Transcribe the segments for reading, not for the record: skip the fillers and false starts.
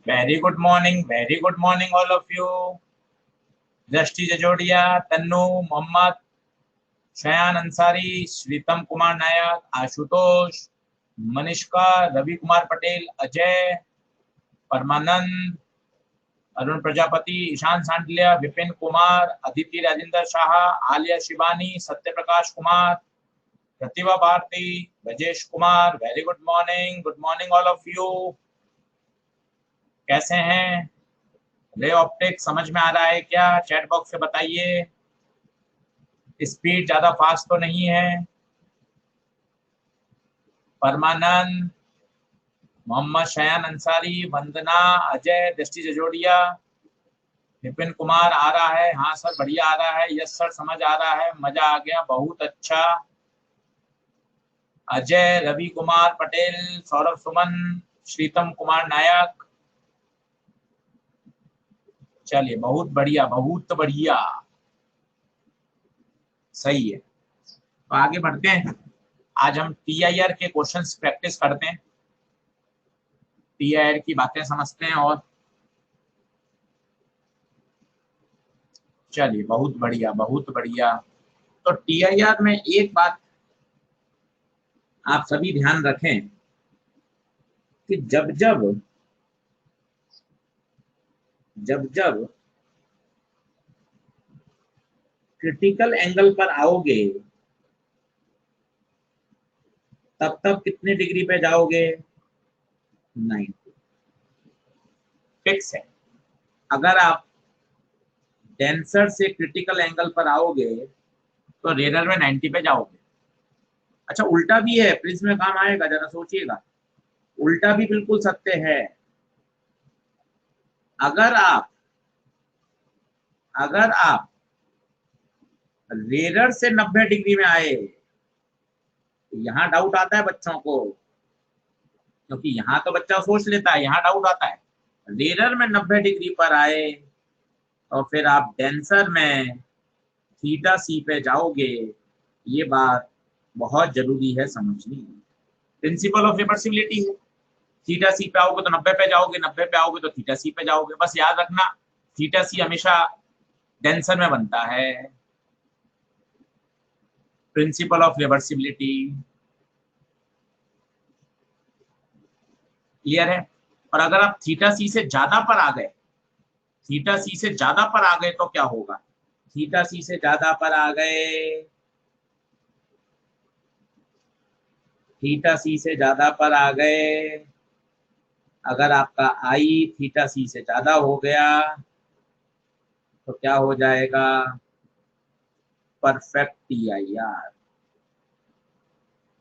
Very good morning all of you. दृष्टि जजोड़िया, तन्नू, मोहम्मद, शयान अंसारी, श्रीतम कुमार नायक, आशुतोष, मनीषका, रवि कुमार पटेल, अजय, परमानंद, Arun Prajapati, Ishan सांडलिया, Vipin Kumar, Aditi Rajendra Shah, Alia Shivani, Satya Prakash Kumar, Pratibha Bharti, Rajesh Kumar. Very good morning all of you. कैसे हैं? रे ऑप्टिक समझ में आ रहा है क्या? चैट बॉक्स से बताइए। स्पीड ज्यादा फास्ट तो नहीं है? परमानंद, मोहम्मद शयान अंसारी, वंदना, अजय, दृष्टि जजोड़िया, विपिन कुमार आ रहा है? हाँ सर, बढ़िया आ रहा है। यस सर, समझ आ रहा है, मजा आ गया, बहुत अच्छा। अजय, रवि कुमार पटेल, सौरभ सुमन, श्रीतम कुमार नायक, चलिए बहुत बढ़िया, बहुत बढ़िया, सही है। तो आगे बढ़ते हैं। आज हम टीआईआर के क्वेश्चंस प्रैक्टिस करते हैं, टीआईआर की बातें समझते हैं। और चलिए बहुत बढ़िया, बहुत बढ़िया। तो टीआईआर में एक बात आप सभी ध्यान रखें कि जब जब क्रिटिकल एंगल पर आओगे तब कितने डिग्री पे जाओगे? 90। फिक्स है। अगर आप डेंसर से क्रिटिकल एंगल पर आओगे तो रेडर में 90 पे जाओगे। अच्छा, उल्टा भी है, प्रिज्म में काम आएगा, जरा सोचिएगा। उल्टा भी बिल्कुल सत्य है। अगर आप रेडर से 90 डिग्री में आए तो यहाँ डाउट आता है बच्चों को, क्योंकि यहाँ तो बच्चा सोच लेता है, यहाँ डाउट आता है। रेडर में 90 डिग्री पर आए और फिर आप डेंसर में थीटा सी पे जाओगे। ये बात बहुत जरूरी है समझनी। प्रिंसिपल ऑफ रिवर्सिबिलिटी है। थीटा सी पे आओगे तो 90 पे जाओगे, 90 पे आओगे तो थीटा सी पे जाओगे। बस याद रखना, थीटा सी हमेशा डेंसर में बनता है। प्रिंसिपल ऑफ रिवर्सिबिलिटी क्लियर है। और अगर आप थीटा सी से ज्यादा पर आ गए, थीटा सी से ज्यादा पर आ गए तो क्या होगा? थीटा सी से ज्यादा पर आ गए, थीटा सी से ज्यादा पर आ गए, अगर आपका आई थीटा सी से ज्यादा हो गया तो क्या हो जाएगा? परफेक्ट टीआईआर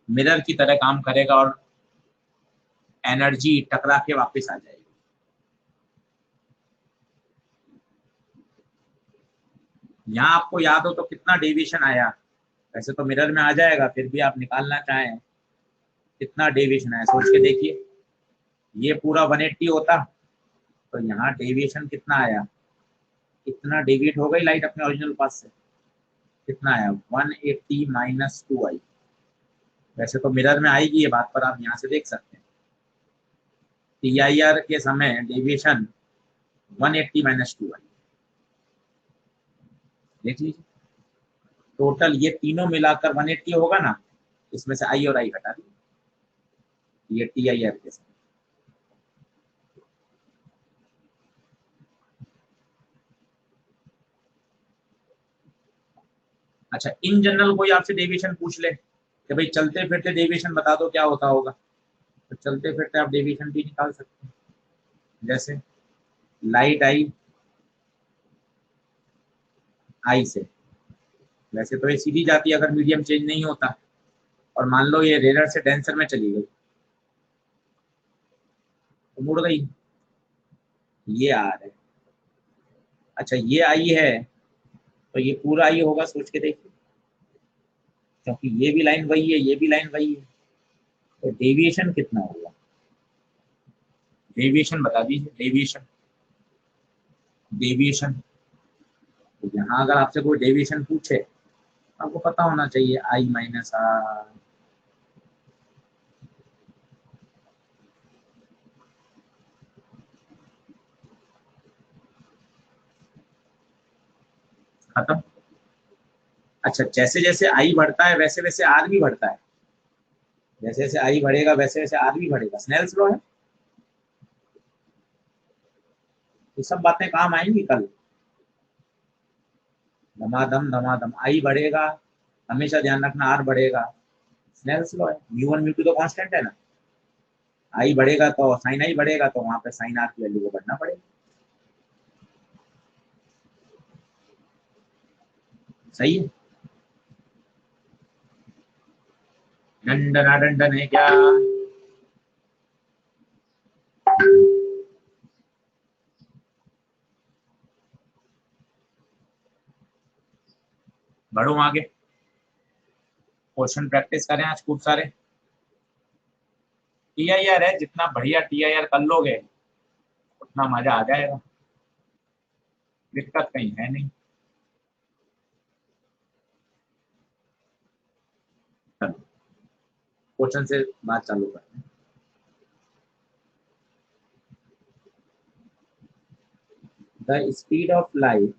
मिरर की तरह काम करेगा और एनर्जी टकरा के वापस आ जाएगी। यहाँ आपको याद हो तो कितना डेविएशन आया? वैसे तो मिरर में आ जाएगा, फिर भी आप निकालना चाहें कितना डेविएशन आया, सोच के देखिए। ये पूरा 180 होता तो यहाँ डेविएशन कितना आया? कितना डेविएट हो गई लाइट अपने ओरिजिनल पाथ से? कितना आया? 180 माइनस 2i। वैसे तो मिरर में आएगी ये बात, पर आप यहाँ से देख सकते हैं टीआईआर के समय डेविएशन 180 माइनस 2i। देख लीजिए, टोटल ये तीनों मिलाकर 180 होगा ना, इसमें से आई और आई हटा दीजिए। ये टीआईआर के समय। अच्छा, इन जनरल कोई आपसे डेविएशन पूछ ले कि भाई चलते फिरते डेविएशन बता दो क्या होता होगा, तो चलते फिरते आप डेविएशन भी निकाल सकते हैं। जैसे लाइट आई आई से, वैसे तो ये सीधी जाती है अगर मीडियम चेंज नहीं होता, और मान लो ये रेडर से डेंसर में चली गई तो मुड़ गई, ये आ रहा है। अच्छा, ये आई है तो ये पूरा आई होगा, सोच के देखिए, क्योंकि ये भी लाइन वही है, ये भी लाइन वही है, तो डेविएशन कितना होगा? डेविएशन बता दीजिए, डेविएशन। डेविएशन तो यहाँ अगर आपसे कोई डेविएशन पूछे आपको पता होना चाहिए, आई माइनस आर। खत्म। अच्छा, जैसे जैसे आई बढ़ता है वैसे वैसे आर भी बढ़ता है, जैसे जैसे आई बढ़ेगा वैसे वैसे आर भी बढ़ेगा, स्नेल्स लॉ है। ये सब बातें काम आएंगी कल। धमाधम आई बढ़ेगा, हमेशा ध्यान रखना आर बढ़ेगा, स्नेल्स लॉ है। म्यू वन म्यू टू तो कांस्टेंट है ना, आई बढ़ेगा तो साइन आई बढ़ेगा तो वहां पे साइन आर की वैल्यू को बढ़ना पड़ेगा। सही है। डंडना डंडन है क्या? बढ़ो आगे, क्वेश्चन प्रैक्टिस करें आज खूब सारे। टीआईआर है, जितना बढ़िया टीआईआर कर लोगे उतना मजा आ जाएगा, दिक्कत कहीं है नहीं। क्वेश्चन से बात चालू करते हैं। The speed of light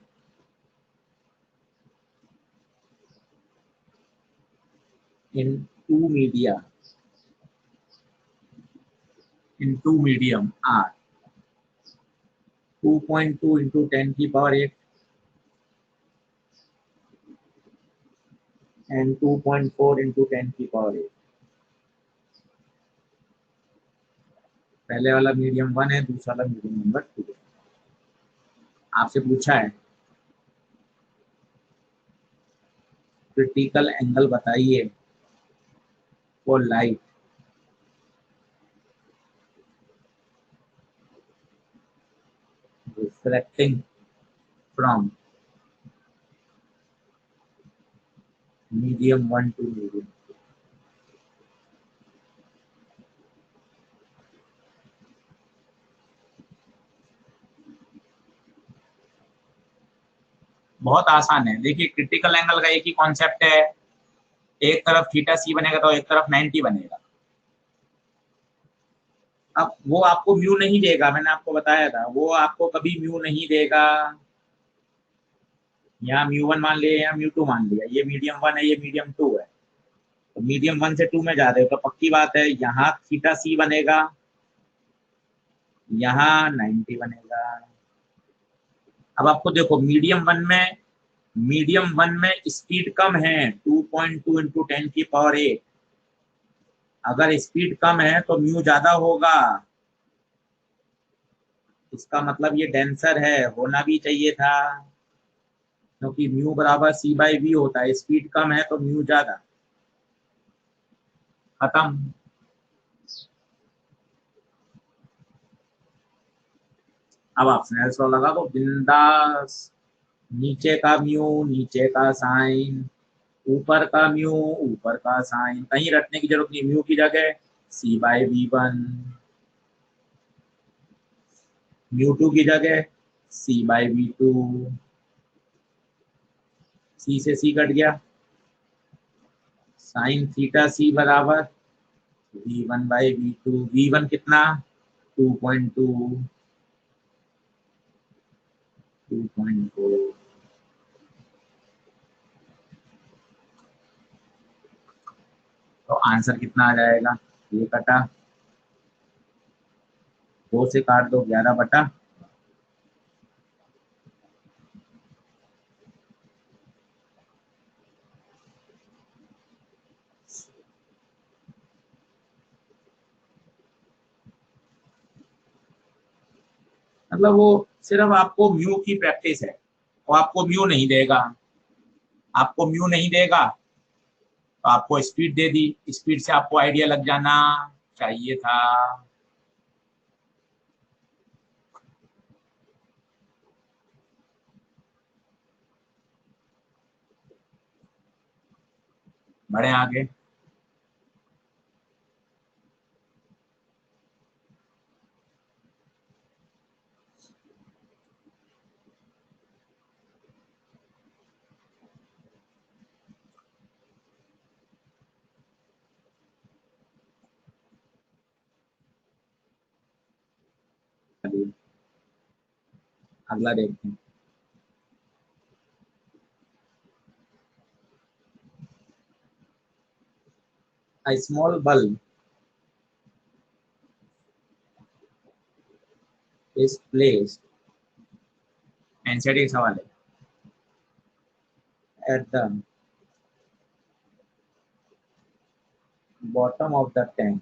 in two media, in two medium are 2.2 into 10⁸ and 2.4 into 10⁸। पहले वाला मीडियम 1 है, दूसरा वाला मीडियम नंबर 2 है। आपसे पूछा है क्रिटिकल एंगल बताइए for light reflecting from medium 1 to medium. बहुत आसान है, देखिए क्रिटिकल एंगल का एक ही कॉन्सेप्ट है, एक तरफ थीटा सी बनेगा तो एक तरफ 90 बनेगा। अब वो आपको म्यू नहीं देगा, मैंने आपको बताया था, वो आपको कभी म्यू नहीं देगा। यहाँ म्यू वन मान लिया, यहाँ म्यू टू मान लिया, ये मीडियम 1 है, ये मीडियम 2 है, तो मीडियम 1 से 2 में जा रहे हो तो पक्की बात है यहाँ थीटा सी बनेगा, यहाँ 90 बनेगा। अब आपको देखो मीडियम वन में स्पीड कम है, 2.2 इंटू 10⁸। अगर स्पीड कम है तो म्यू ज्यादा होगा, इसका मतलब ये डेंसर है, होना भी चाहिए था, क्योंकि म्यू बराबर सी बाई वी होता है, स्पीड कम है तो म्यू ज्यादा। खत्म। अब आप स्नेल्स लॉ लगा दो बिंदास, नीचे का म्यू नीचे का साइन, ऊपर का म्यू ऊपर का साइन, कहीं रटने की जरूरत नहीं, म्यू की जगह C by V one, mu two की जगह C by V two, C से सी कट गया, साइन थीटा सी बराबर V one by V two, V one कितना 2.2, 2.4। तो आंसर कितना आ जाएगा, ये कटा, 2 से काट दो 11/, मतलब वो सिर्फ आपको म्यू की प्रैक्टिस है, वो आपको म्यू नहीं देगा, आपको म्यू नहीं देगा तो आपको स्पीड दे दी, स्पीड से आपको आइडिया लग जाना चाहिए था। बढ़े आगे। चलिए अगला देखते हैं। A small bulb is placed, NCERT का सवाल है, at the bottom of the tank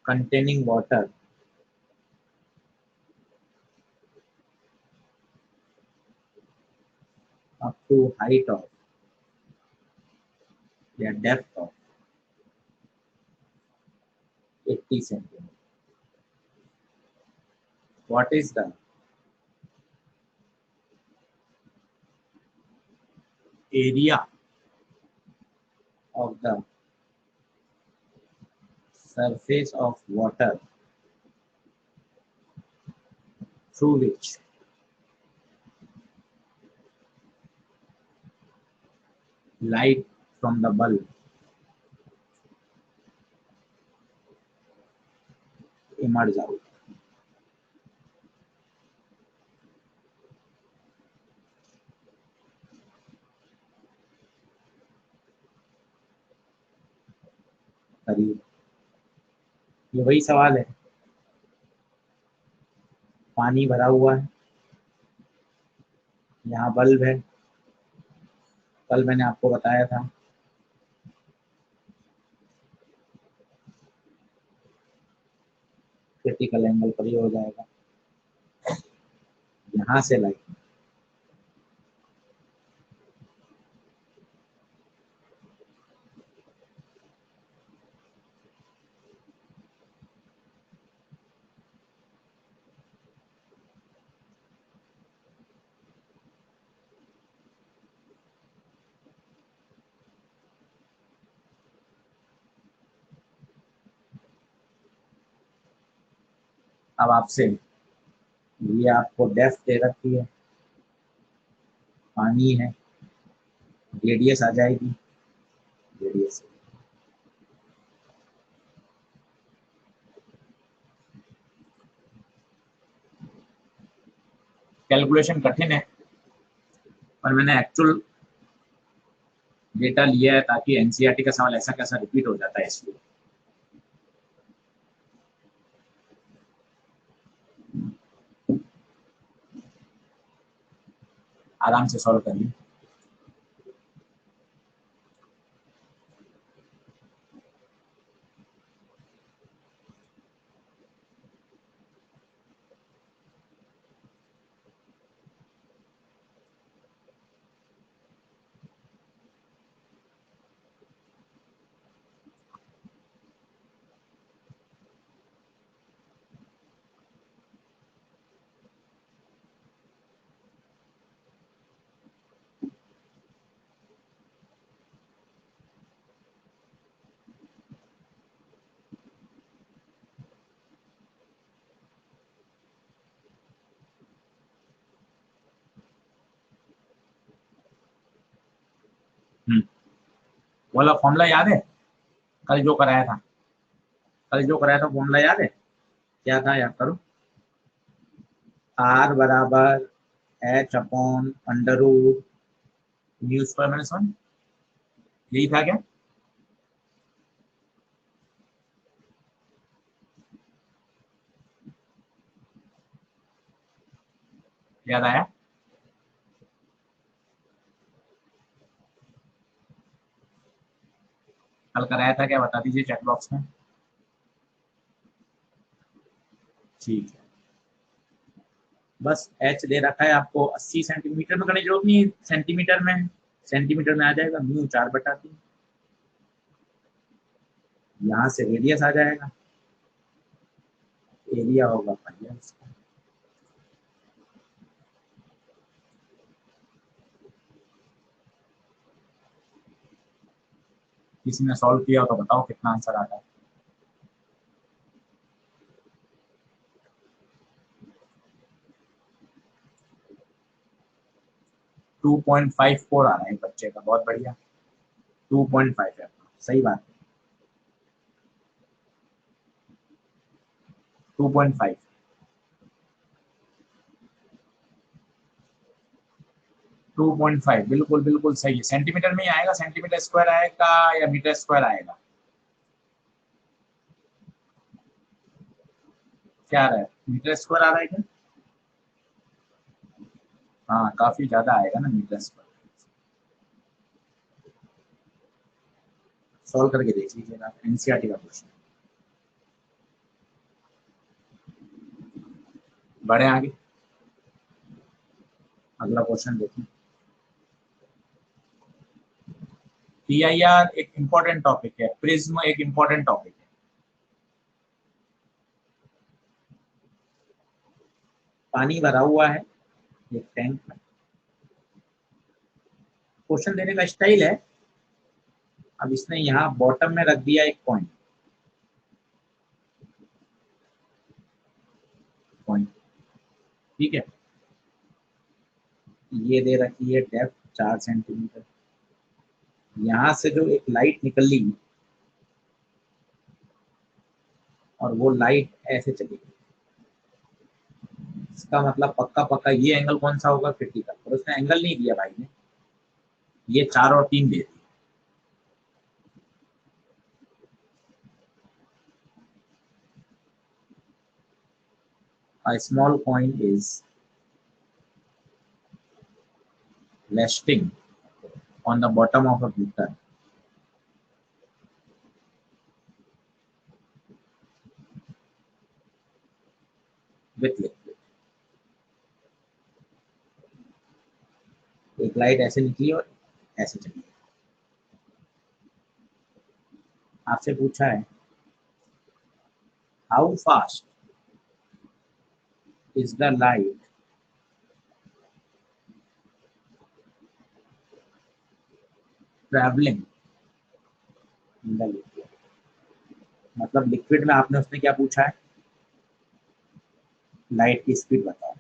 containing water up to height of या depth of 80 centimeters. What is the area of the surface of water through which light from the bulb emerge out? करीब, ये वही सवाल है। पानी भरा हुआ है, यहाँ बल्ब है, कल मैंने आपको बताया था क्रिटिकल एंगल पर ही हो जाएगा। यहाँ से लाइट, अब आपसे ये आपको डेप्थ दे रखी है, पानी है, रेडियस आ जाएगी, रेडियस कैलकुलेशन कठिन है पर मैंने एक्चुअल डेटा लिया है ताकि एनसीईआरटी का सवाल ऐसा कैसा रिपीट हो जाता है, इसलिए आराम से सॉल्व करिए। वाला फॉर्मूला याद है, कल जो कराया था, फॉर्मूला याद है, क्या था, याद करो। R बराबर H upon under root mu square minus 1, यही था क्या? याद आया? कल कराया था क्या, बता दीजिए चैट बॉक्स में। ठीक है, बस H दे रखा है आपको 80 सेंटीमीटर में, करने की जरूरत नहीं है, सेंटीमीटर में आ जाएगा, म्यू 4/3, यहाँ से रेडियस आ जाएगा, एरिया होगा पाई उसका। किसी ने सॉल्व किया तो बताओ कितना आंसर आता है। टू 2.54 आ रहा है बच्चे का, बहुत बढ़िया, 2.5 है, सही बात है, 2.5। 2.5 बिल्कुल बिल्कुल सही है। सेंटीमीटर में ही आएगा, सेंटीमीटर स्क्वायर आएगा या मीटर स्क्वायर आएगा? क्या आ रहा है, मीटर स्क्वायर आ रहा है क्या? हाँ काफी ज्यादा आएगा ना मीटर स्क्वायर। सॉल्व करके देख लीजिएगा, एनसीईआरटी का क्वेश्चन। बढ़े आगे, अगला क्वेश्चन देखें। पीआईआर एक इंपॉर्टेंट टॉपिक है, प्रिज्म एक इंपॉर्टेंट टॉपिक है। पानी भरा हुआ है एक टैंक में। क्वेश्चन देने का स्टाइल है, अब इसने यहाँ बॉटम में रख दिया एक पॉइंट, ठीक है। ये दे रखी है डेप्थ 4 सेंटीमीटर। यहाँ से जो एक लाइट निकली और वो लाइट ऐसे चली गई, इसका मतलब पक्का पक्का ये एंगल कौन सा होगा, क्रिटिकल। और उसने एंगल नहीं दिया भाई ने, ये 4 और 3 दे दिए। A small coin is resting on the bottom of a beaker with liquid। एक लाइट ऐसे निकली और ऐसे चली। आपसे पूछा है how fast is the light travelling in the liquid. मतलब लिक्विड में आपने उसने क्या पूछा है, लाइट की स्पीड बताओ।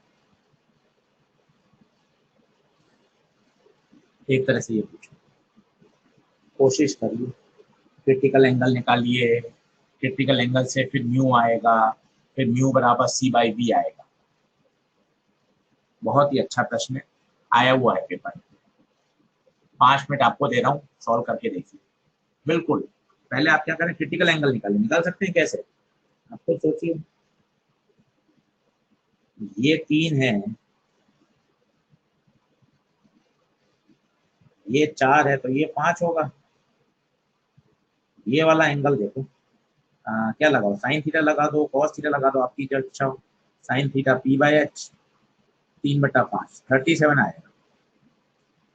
एक तरह से ये पूछो, कोशिश करिए, क्रिटिकल एंगल निकालिए, क्रिटिकल एंगल से फिर म्यू आएगा, फिर म्यू बराबर सी बाई बी आएगा। बहुत ही अच्छा प्रश्न आया हुआ है पेपर में। 5 मिनट आपको दे रहा हूँ, सॉल्व करके देखिए। बिल्कुल, पहले आप क्या करें, क्रिटिकल एंगल निकालें। निकाल सकते हैं कैसे, आप खुद सोचिए। ये 3 है, ये 4 है, तो ये 5 होगा। ये वाला एंगल देखो, क्या लगाओ, साइन थीटा लगा दो, कॉस थीटा लगा दो, आपकी जो इच्छा हो। Sine theta P by H, 3/5, 37 आएगा।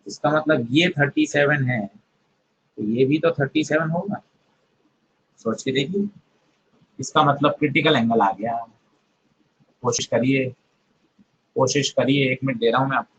इसका मतलब ये 37 है, तो ये भी तो 37 होगा। सोच के देखिए, इसका मतलब क्रिटिकल एंगल आ गया। कोशिश करिए, कोशिश करिए, 1 मिनट दे रहा हूँ मैं आपको।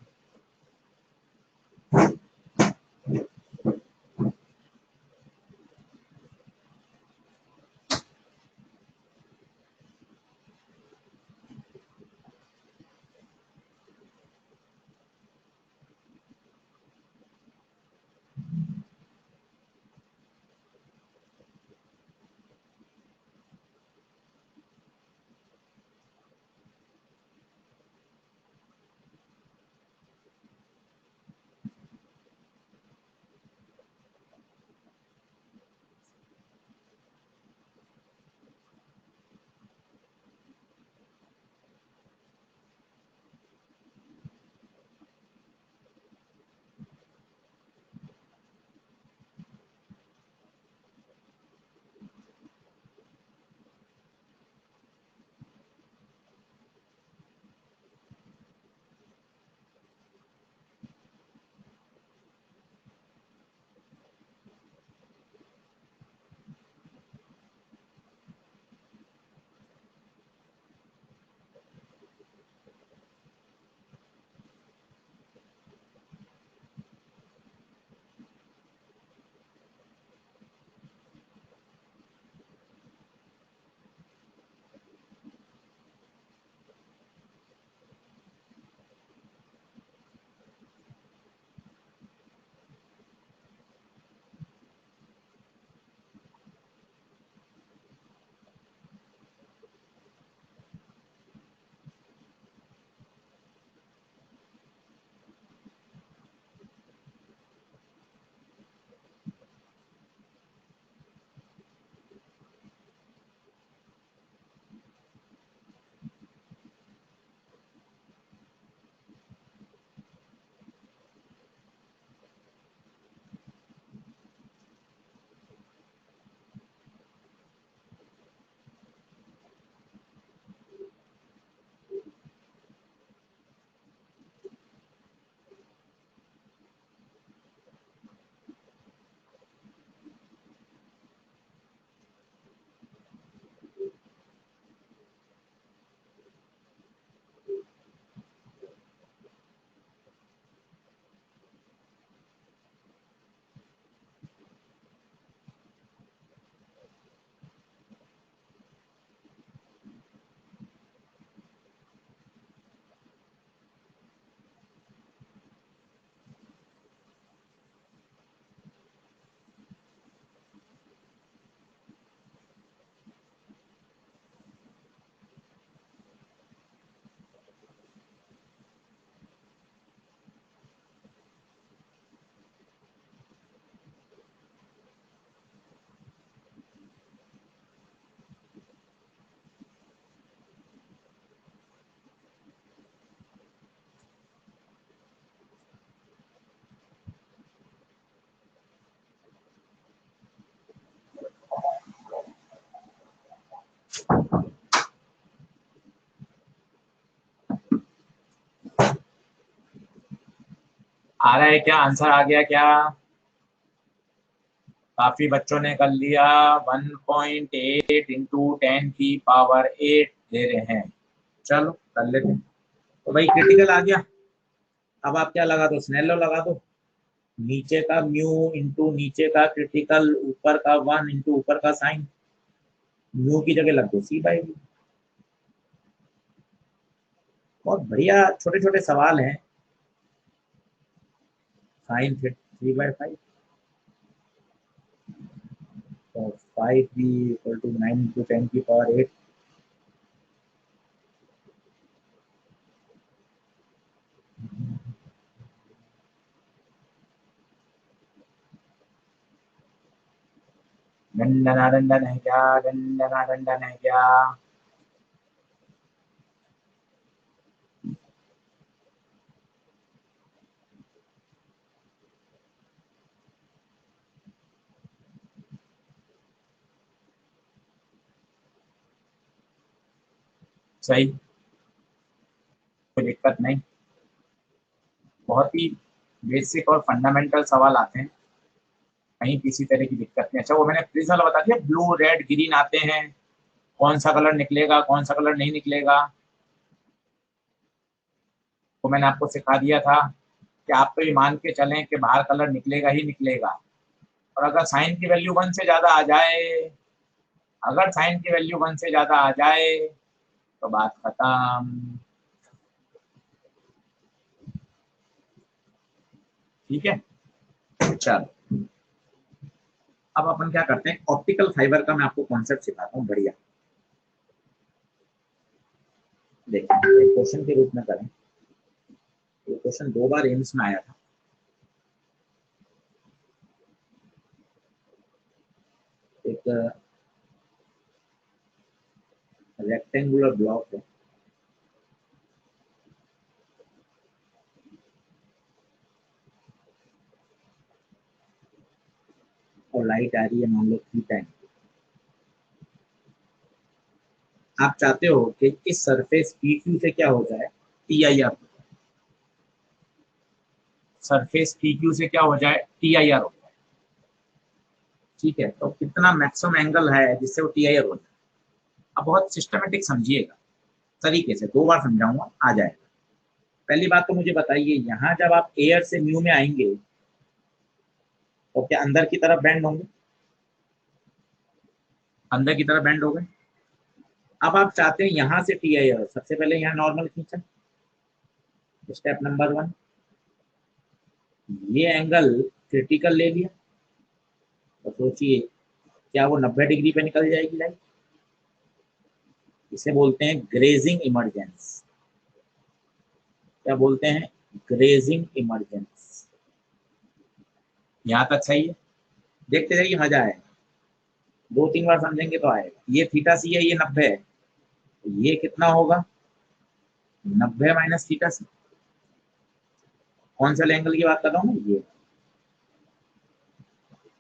आ रहा है क्या? आंसर आ गया क्या? काफी बच्चों ने कर लिया। 1.8 इंटू 10⁸ दे रहे हैं। चलो कर लेते हैं। तो भाई क्रिटिकल आ गया। अब आप क्या लगा दो? स्नेल लॉ लगा दो। नीचे का म्यू इंटू नीचे का क्रिटिकल, ऊपर का 1 इंटू ऊपर का साइन। म्यू की जगह लग दो C/V। बहुत बढ़िया छोटे छोटे सवाल हैं। साइन 3/5, तो 5b इक्वल टू 9 इंटू 10⁸ दंडना दंडन है क्या? दंडना दंडन है क्या? सही, कोई दिक्कत नहीं। बहुत ही बेसिक और फंडामेंटल सवाल आते हैं, कहीं किसी तरह की दिक्कत नहीं। अच्छा वो मैंने प्लीज वाला बता दिया, ब्लू रेड ग्रीन आते हैं, कौन सा कलर निकलेगा कौन सा कलर नहीं निकलेगा, वो मैंने आपको सिखा दिया था कि आप तो ये मान के चलें कि बाहर कलर निकलेगा ही निकलेगा। और अगर साइन की वैल्यू 1 से ज्यादा आ जाए, अगर साइन की वैल्यू 1 से ज्यादा आ जाए तो बात खत्म। ठीक है, चलो अब अपन क्या करते हैं, ऑप्टिकल फाइबर का मैं आपको कॉन्सेप्ट सिखाता हूँ। बढ़िया देखिए, क्वेश्चन के रूप में करें। ये क्वेश्चन 2 बार एम्स में आया था। एक रेक्टेंगुलर ब्लॉक है, और लाइट आ रही है मान लो थीटा। आप चाहते हो कि इस सरफेस PQ से क्या हो जाए, TIR। सरफेस PQ से क्या हो जाए, TIR हो जाए। ठीक है, तो कितना मैक्सिमम एंगल है जिससे वो TIR हो जाए। अब बहुत सिस्टमेटिक समझिएगा, तरीके से 2 बार समझाऊंगा, आ जाएगा। पहली बात तो मुझे बताइए, यहाँ जब आप एयर से म्यू में आएंगे तो क्या अंदर की तरफ बेंड होंगे? अंदर की तरफ बेंड हो गए। अब आप चाहते हैं यहाँ से TIR, सबसे पहले यहाँ नॉर्मल खींचा, स्टेप नंबर 1। ये एंगल क्रिटिकल ले लिया, तो सोचिए क्या वो 90 डिग्री पे निकल जाएगी लाइट? इसे बोलते हैं ग्रेजिंग इमरजेंस। क्या बोलते हैं? Grazing emergence. यहाँ तक सही है? देखते जाइए, मजा आएगा। 2-3 बार समझेंगे तो आएगा। ये θc है, ये 90 है, तो ये कितना होगा? 90 माइनस θc। कौन सा एंगल की बात कर रहा हूँ? ये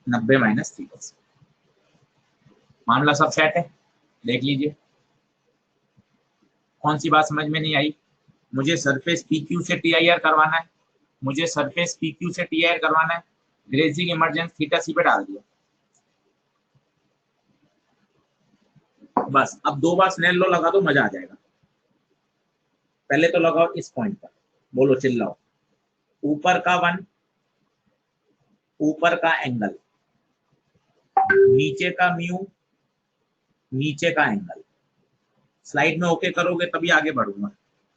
90 माइनस θc। मामला सब सेट है, देख लीजिए। कौन सी बात समझ में नहीं आई? मुझे सरफेस PQ से TIR करवाना है, मुझे सरफेस PQ से TIR करवाना है, ग्रेजिंग इमरजेंस θc पे डाल दिया। बस अब 2 बार स्नेल लॉ लगा दो, मजा आ जाएगा। पहले तो लगाओ इस पॉइंट पर, बोलो चिल्लाओ। ऊपर का 1, ऊपर का एंगल, नीचे का म्यू, नीचे का एंगल। स्लाइड में ओके करोगे तभी आगे बढ़ूंगा।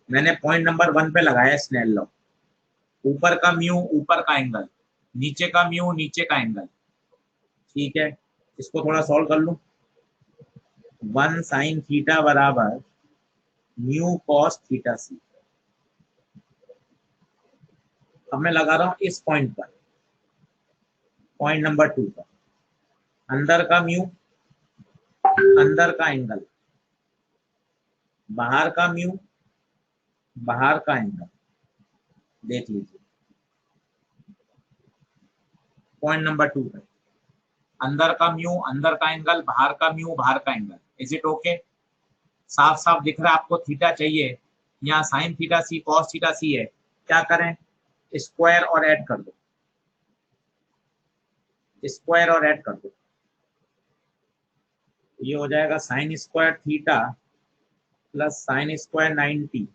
मैंने पॉइंट नंबर 1 पे लगाया स्नेल लॉ। ऊपर का म्यू, ऊपर का एंगल, नीचे का म्यू, नीचे का एंगल। ठीक है, इसको थोड़ा सॉल्व कर लूं। 1 साइन थीटा बराबर म्यू कॉस θc। अब मैं लगा रहा हूं इस पॉइंट पर, पॉइंट नंबर 2 पर। अंदर का म्यू, अंदर का एंगल, बाहर का म्यू, बाहर का एंगल। देख लीजिए पॉइंट नंबर 2 पर, अंदर का म्यू, अंदर का एंगल, बाहर का म्यू, बाहर का एंगल। Is it okay? साफ साफ दिख रहा है आपको थीटा चाहिए, यहाँ साइन θc कॉस θc है। क्या करें? स्क्वायर और ऐड कर दो, स्क्वायर और ऐड कर दो, ये हो जाएगा sine square theta plus sine square 90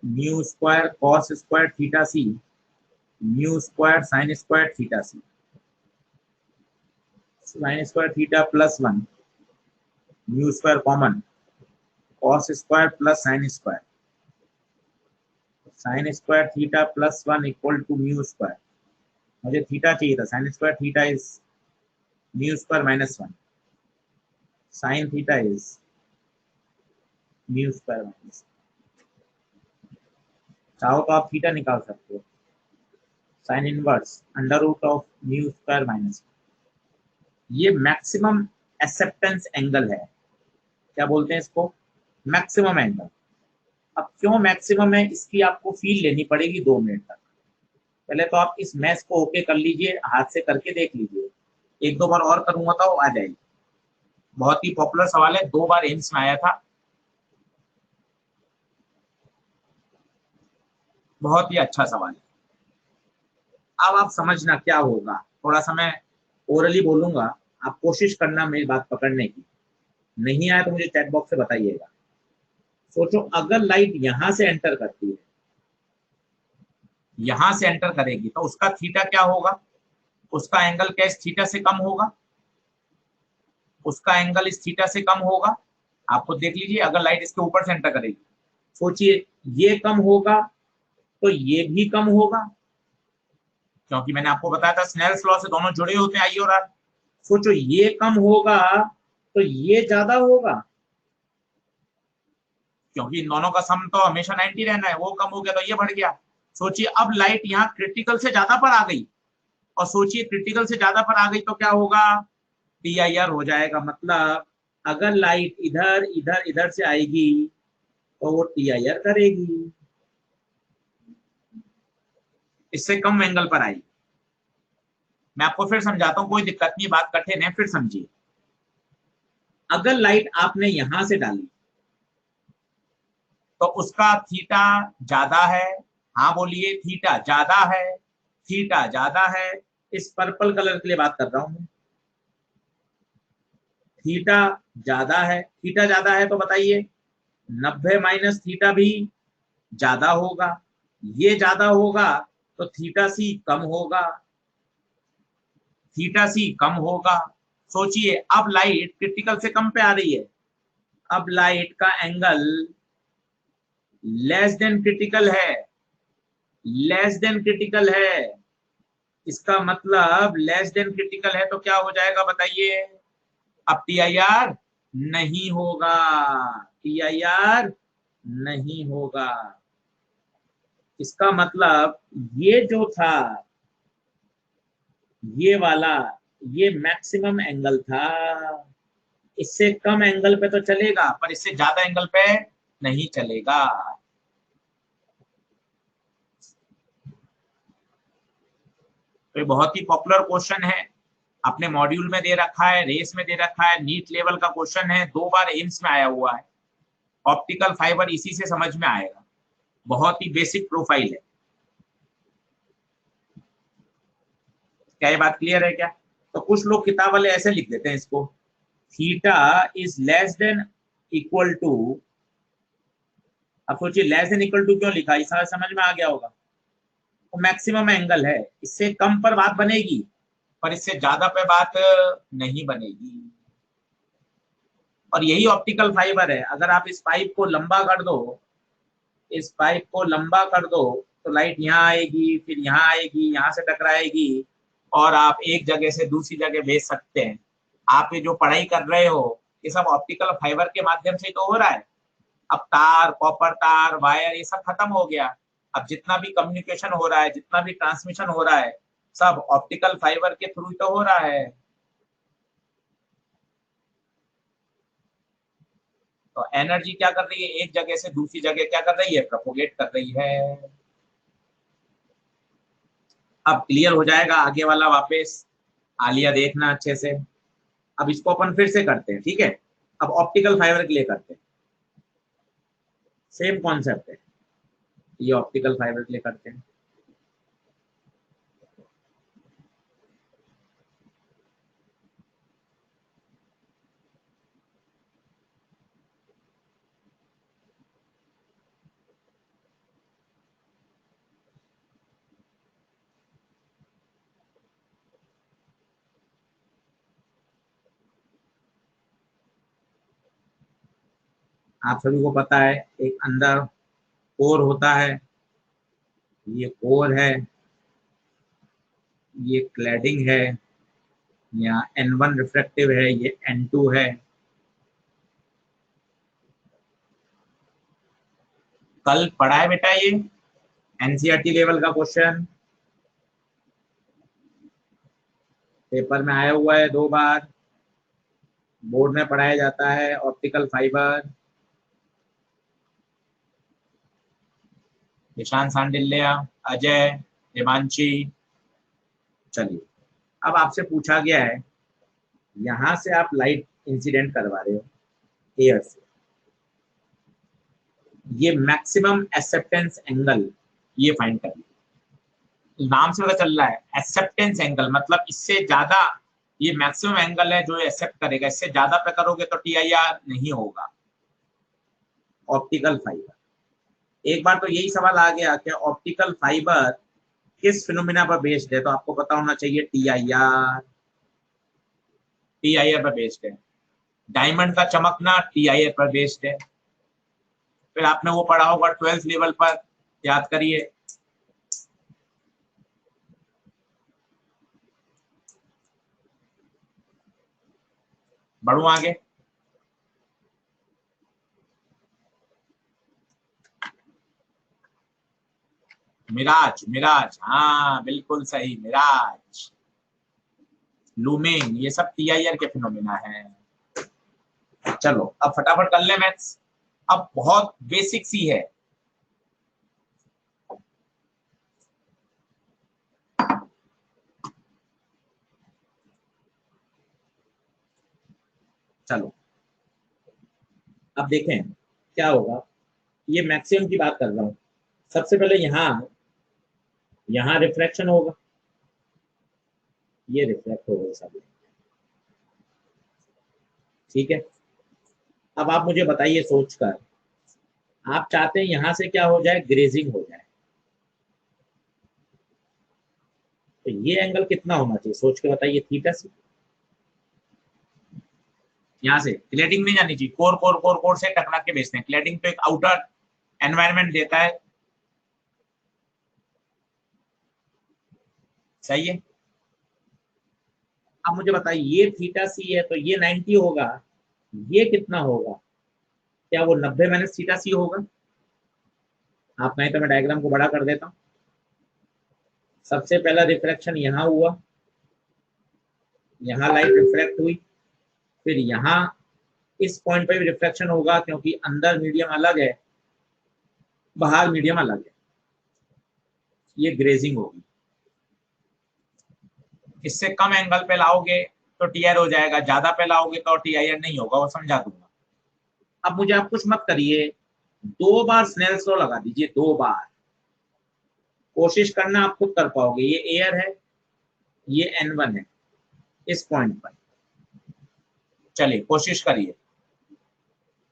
mu square cos square theta C mu square sine square theta C, sine square theta plus 1 mu square common cos square plus sine square theta plus 1 equal to mu square, मुझे theta चाहिए था, sine square theta is mu square minus 1, sine theta is mu square minus, चाहो तो आप theta निकाल सकते हो, sine inverse under root of mu square minus, ये मैक्सिमम एक्सेप्टेंस एंगल है, क्या बोलते हैं इसको, मैक्सिमम एंगल। अब क्यों मैक्सिमम है इसकी आपको फील लेनी पड़ेगी 2 मिनट तक, पहले तो आप इस मैथ को ओके कर लीजिए, हाथ से करके देख लीजिए, 1-2 बार और करूंगा तो आ जाएगी। बहुत ही पॉपुलर सवाल है, 2 बार एम्स में आया था, बहुत ही अच्छा सवाल है। अब आप समझना क्या होगा, थोड़ा सा मैं ओरली बोलूंगा, आप कोशिश करना मेरी बात पकड़ने की, नहीं आया तो मुझे चैट बॉक्स से बताइएगा। सोचो अगर लाइट यहां से एंटर करती है, यहां से एंटर करेगी तो उसका थीटा क्या होगा, उसका एंगल क्या इस थीटा से कम होगा, उसका एंगल इस थीटा से कम होगा, आप खुद देख लीजिए, अगर लाइट इसके ऊपर से एंटर करेगी, सोचिए ये कम होगा तो ये भी कम होगा, क्योंकि मैंने आपको बताया था स्नेल्स लॉ से दोनों जुड़े होते हैं आई और आर। सोचो ये कम होगा तो ये ज्यादा होगा, क्योंकि इन दोनों का सम तो हमेशा 90 रहना है, वो कम हो गया तो ये बढ़ गया। सोचिए अब लाइट यहाँ क्रिटिकल से ज्यादा पर आ गई, और सोचिए क्रिटिकल से ज्यादा पर आ गई तो क्या होगा, PIR हो जाएगा, मतलब अगर लाइट इधर इधर इधर से आएगी तो वो TIR करेगी, इससे कम एंगल पर आएगी। मैं आपको फिर समझाता हूँ, कोई दिक्कत नहीं, बात कठिन है, फिर समझिए। अगर लाइट आपने यहां से डाली तो उसका थीटा ज्यादा है, हाँ बोलिए थीटा ज्यादा है, थीटा ज्यादा है, इस पर्पल कलर के लिए बात कर रहा हूं मैं, थीटा ज्यादा है, थीटा ज्यादा है तो बताइए 90 माइनस थीटा भी ज्यादा होगा, ये ज्यादा होगा तो थीटा सी कम होगा, थीटा सी कम होगा। सोचिए अब लाइट क्रिटिकल से कम पे आ रही है, अब लाइट का एंगल लेस देन क्रिटिकल है, लेस देन क्रिटिकल है, इसका मतलब लेस देन क्रिटिकल है तो क्या हो जाएगा बताइए, अब TIR नहीं होगा, TIR नहीं होगा, इसका मतलब ये जो था ये वाला, ये मैक्सिमम एंगल था, इससे कम एंगल पे तो चलेगा पर इससे ज्यादा एंगल पे नहीं चलेगा। तो ये बहुत ही पॉपुलर क्वेश्चन है, अपने मॉड्यूल में दे रखा है, रेस में दे रखा है, नीट लेवल का क्वेश्चन है, 2 बार एम्स में आया हुआ है, ऑप्टिकल फाइबर इसी से समझ में आएगा, बहुत ही बेसिक प्रोफाइल है। क्या ये बात क्लियर है क्या? तो कुछ लोग किताब वाले ऐसे लिख देते हैं इसको, theta is less than equal to, अब सोचिए लेस देन इक्वल टू क्यों लिखा, इस समझ में आ गया होगा, तो मैक्सिमम एंगल है, इससे कम पर बात बनेगी पर इससे ज्यादा पे बात नहीं बनेगी। और यही ऑप्टिकल फाइबर है, अगर आप इस पाइप को लंबा कर दो, इस पाइप को लंबा कर दो तो लाइट यहाँ आएगी, फिर यहाँ आएगी, यहाँ से टकराएगी और आप एक जगह से दूसरी जगह भेज सकते हैं। आप ये जो पढ़ाई कर रहे हो ये सब ऑप्टिकल फाइबर के माध्यम से तो हो रहा है। अब तार, कॉपर तार, वायर ये सब खत्म हो गया, अब जितना भी कम्युनिकेशन हो रहा है, जितना भी ट्रांसमिशन हो रहा है, सब ऑप्टिकल फाइबर के थ्रू तो हो रहा है। तो एनर्जी क्या कर रही है, एक जगह से दूसरी जगह क्या कर रही है, प्रोपोगेट कर रही है। अब क्लियर हो जाएगा आगे वाला वापस, आलिया देखना अच्छे से। अब इसको अपन फिर से करते हैं, ठीक है, अब ऑप्टिकल फाइबर के लिए करते हैं, सेम कॉन्सेप्ट है, ये ऑप्टिकल फाइबर के लिए करते हैं। आप सभी को पता है एक अंदर कोर होता है, ये कोर है, ये क्लैडिंग है, यहाँ N1 रिफ्रैक्टिव है, ये N2 है। कल पढ़ा है बेटा ये एनसीईआरटी लेवल का क्वेश्चन, पेपर में आया हुआ है 2 बार, बोर्ड में पढ़ाया जाता है। ऑप्टिकल फाइबर, निशान सांडिल्या, अजय, हिमांशी। चलिए, अब आपसे पूछा गया है, यहां से आप लाइट इंसिडेंट करवा रहे हो एयर से, ये मैक्सिमम एक्सेप्टेंस एंगल ये फाइंड करिए। नाम से पता चल रहा है एक्सेप्टेंस एंगल, मतलब इससे ज्यादा ये मैक्सिमम एंगल है जो एक्सेप्ट करेगा, इससे ज्यादा पे करोगे तो टीआईआर नहीं होगा। ऑप्टिकल फाइबर, एक बार तो यही सवाल आ गया कि ऑप्टिकल फाइबर किस फिनोमिना पर बेस्ड है, तो आपको पता होना चाहिए टीआईआर, टीआईआर पर बेस्ड है। डायमंड का चमकना टीआईआर पर बेस्ड है। फिर आपने वो पढ़ा होगा 12th लेवल पर, याद करिए, बढ़ू आगे। मिराज, मिराज, हाँ बिल्कुल सही, मिराज, लूमिंग, ये सब टीआईआर के फिनोमिना है। चलो अब फटाफट कर ले मैथ्स, अब बहुत बेसिक सी है। चलो अब देखें क्या होगा, ये मैक्सिमम की बात कर रहा हूं। सबसे पहले यहां रिफ्रैक्शन होगा, ये रिफ्लेक्ट होगा सब, ठीक है। अब आप मुझे बताइए सोचकर, आप चाहते हैं यहां से क्या हो जाए, ग्रेजिंग हो जाए, तो ये एंगल कितना होना चाहिए, सोच के बताइए। थीटा से, यहाँ से क्लैडिंग नहीं जानी चाहिए, कोर कोर कोर कोर से टकरा के बेचते हैं। क्लैडिंग तो एक आउटर एनवायरनमेंट देता है, सही है। अब मुझे बताइए, ये थीटा सी है तो ये 90 होगा, ये कितना होगा, क्या वो 90 माइनस थीटा सी होगा? आप नहीं तो मैं डायग्राम को बड़ा कर देता हूं। सबसे पहला रिफ्रैक्शन यहाँ हुआ, यहाँ लाइट रिफ्लेक्ट हुई, फिर यहाँ इस पॉइंट पे भी रिफ्लेक्शन होगा, क्योंकि अंदर मीडियम अलग है, बाहर मीडियम अलग है, ये ग्रेजिंग होगी। इससे कम एंगल पे लाओगे तो टीआईआर हो जाएगा, ज्यादा पे लाओगे तो टीआईआर नहीं होगा, वो समझा दूंगा। अब मुझे आप कुछ मत करिए, 2 बार स्नेल्स लॉ लगा दीजिए, 2 बार। कोशिश करना आप खुद कर पाओगे, ये एयर है, ये N1 है इस पॉइंट पर। चलिए कोशिश करिए,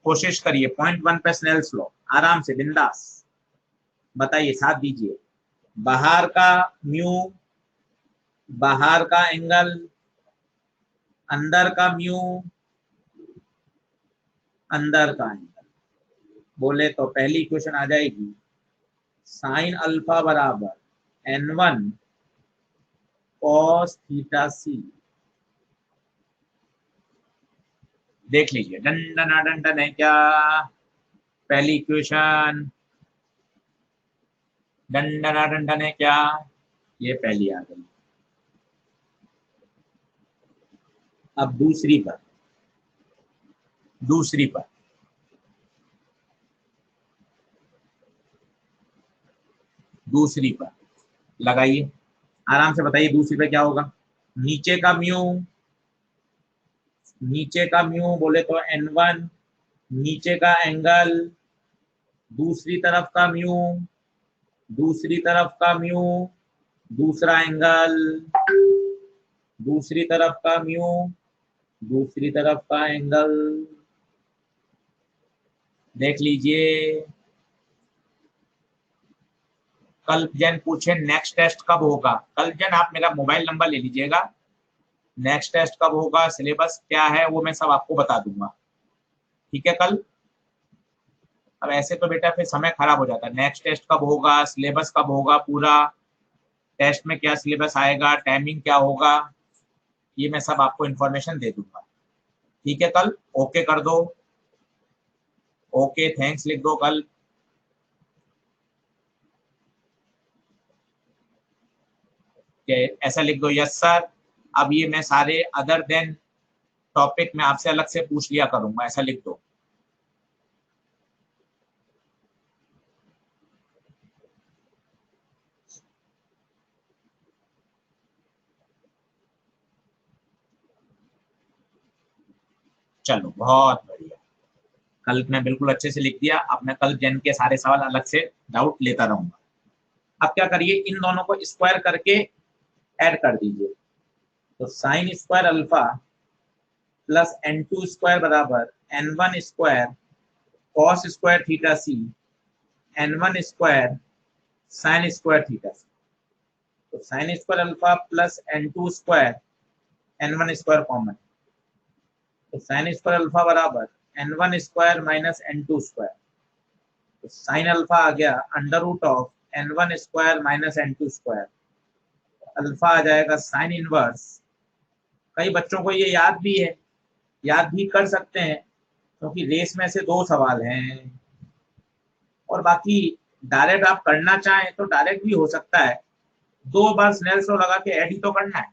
कोशिश करिए, पॉइंट 1 पे स्नेल्स लॉ, आराम से बिंदास बताइए, साथ दीजिए। बाहर का म्यू, बाहर का एंगल, अंदर का म्यू, अंदर का एंगल, बोले तो पहली इक्वेशन आ जाएगी, साइन अल्फा बराबर N1 कॉस थीटा सी। देख लीजिए, डंडना डंडन है क्या, पहली इक्वेशन, डंडना डंडन है क्या, ये पहली आ गई। अब दूसरी पर, दूसरी पर दूसरी पर लगाइए, आराम से बताइए दूसरी पे क्या होगा। नीचे का म्यू, नीचे का म्यू बोले तो N1, नीचे का एंगल, दूसरी तरफ का म्यू, दूसरी तरफ का म्यू, दूसरा एंगल, दूसरी तरफ का म्यू, दूसरी तरफ का एंगल। देख लीजिए, कल जन पूछे नेक्स्ट टेस्ट कब होगा, कल जन आप मेरा मोबाइल नंबर ले लीजिएगा, नेक्स्ट टेस्ट कब होगा, सिलेबस क्या है, वो मैं सब आपको बता दूंगा, ठीक है। कल अब ऐसे तो बेटा फिर समय खराब हो जाता है, नेक्स्ट टेस्ट कब होगा, सिलेबस कब होगा, पूरा टेस्ट में क्या सिलेबस आएगा, टाइमिंग क्या होगा, ये मैं सब आपको इन्फॉर्मेशन दे दूंगा। ठीक है, कल ओके कर दो, ओके थैंक्स लिख दो कल। ऐसा लिख दो यस सर। अब ये मैं सारे अदर देन टॉपिक में आपसे अलग से पूछ लिया करूंगा, ऐसा लिख दो। चलो बहुत बढ़िया, कल मैं बिल्कुल अच्छे से लिख दिया। अब मैं कल जेन के सारे सवाल अलग से डाउट लेता रहूंगा। अब क्या करिए, इन दोनों को स्क्वायर करके ऐड कर दीजिए। तो sine square alpha plus n2 square बराबर n1 square cos square theta C n1 square sine square theta C. तो sine square alpha plus n2 square n1 square common, तो साइन स्क्वायर अल्फा बराबर n1 square minus n2 square. तो sine alpha आ गया under root of n1 square minus n2 square. Alpha आ जाएगा sine inverse. कई बच्चों को ये याद भी है, याद भी कर सकते हैं, क्योंकि रेस में से दो सवाल हैं। और बाकी डायरेक्ट आप करना चाहें तो डायरेक्ट भी हो सकता है, दो बार स्नेल्स लॉ लगा के ऐड ही तो करना है।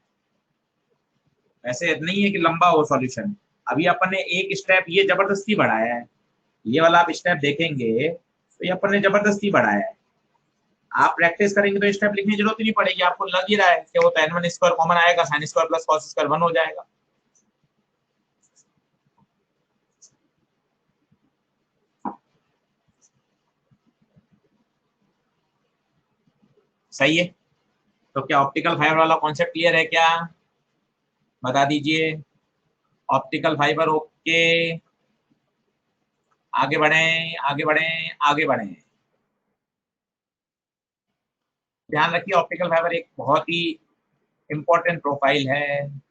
वैसे नहीं है कि लंबा हो सॉल्यूशन। अभी अपन ने एक स्टेप ये जबरदस्ती बढ़ाया है, ये वाला आप स्टेप देखेंगे तो ये अपन ने जबरदस्ती बढ़ाया है। आप प्रैक्टिस करेंगे तो स्टेप लिखने की जरूरत ही नहीं पड़ेगी, आपको लग ही रहा है कि वो तो n1 स्क्वायर कॉमन आएगा, sine square plus cos square 1 हो जाएगा। सही है। तो क्या ऑप्टिकल फाइबर वाला कॉन्सेप्ट क्लियर है क्या, बता दीजिए। ऑप्टिकल फाइबर ओके, आगे बढ़ें आगे बढ़ें आगे बढ़ें। ध्यान रखिए ऑप्टिकल फाइबर एक बहुत ही इंपॉर्टेंट प्रोफाइल है।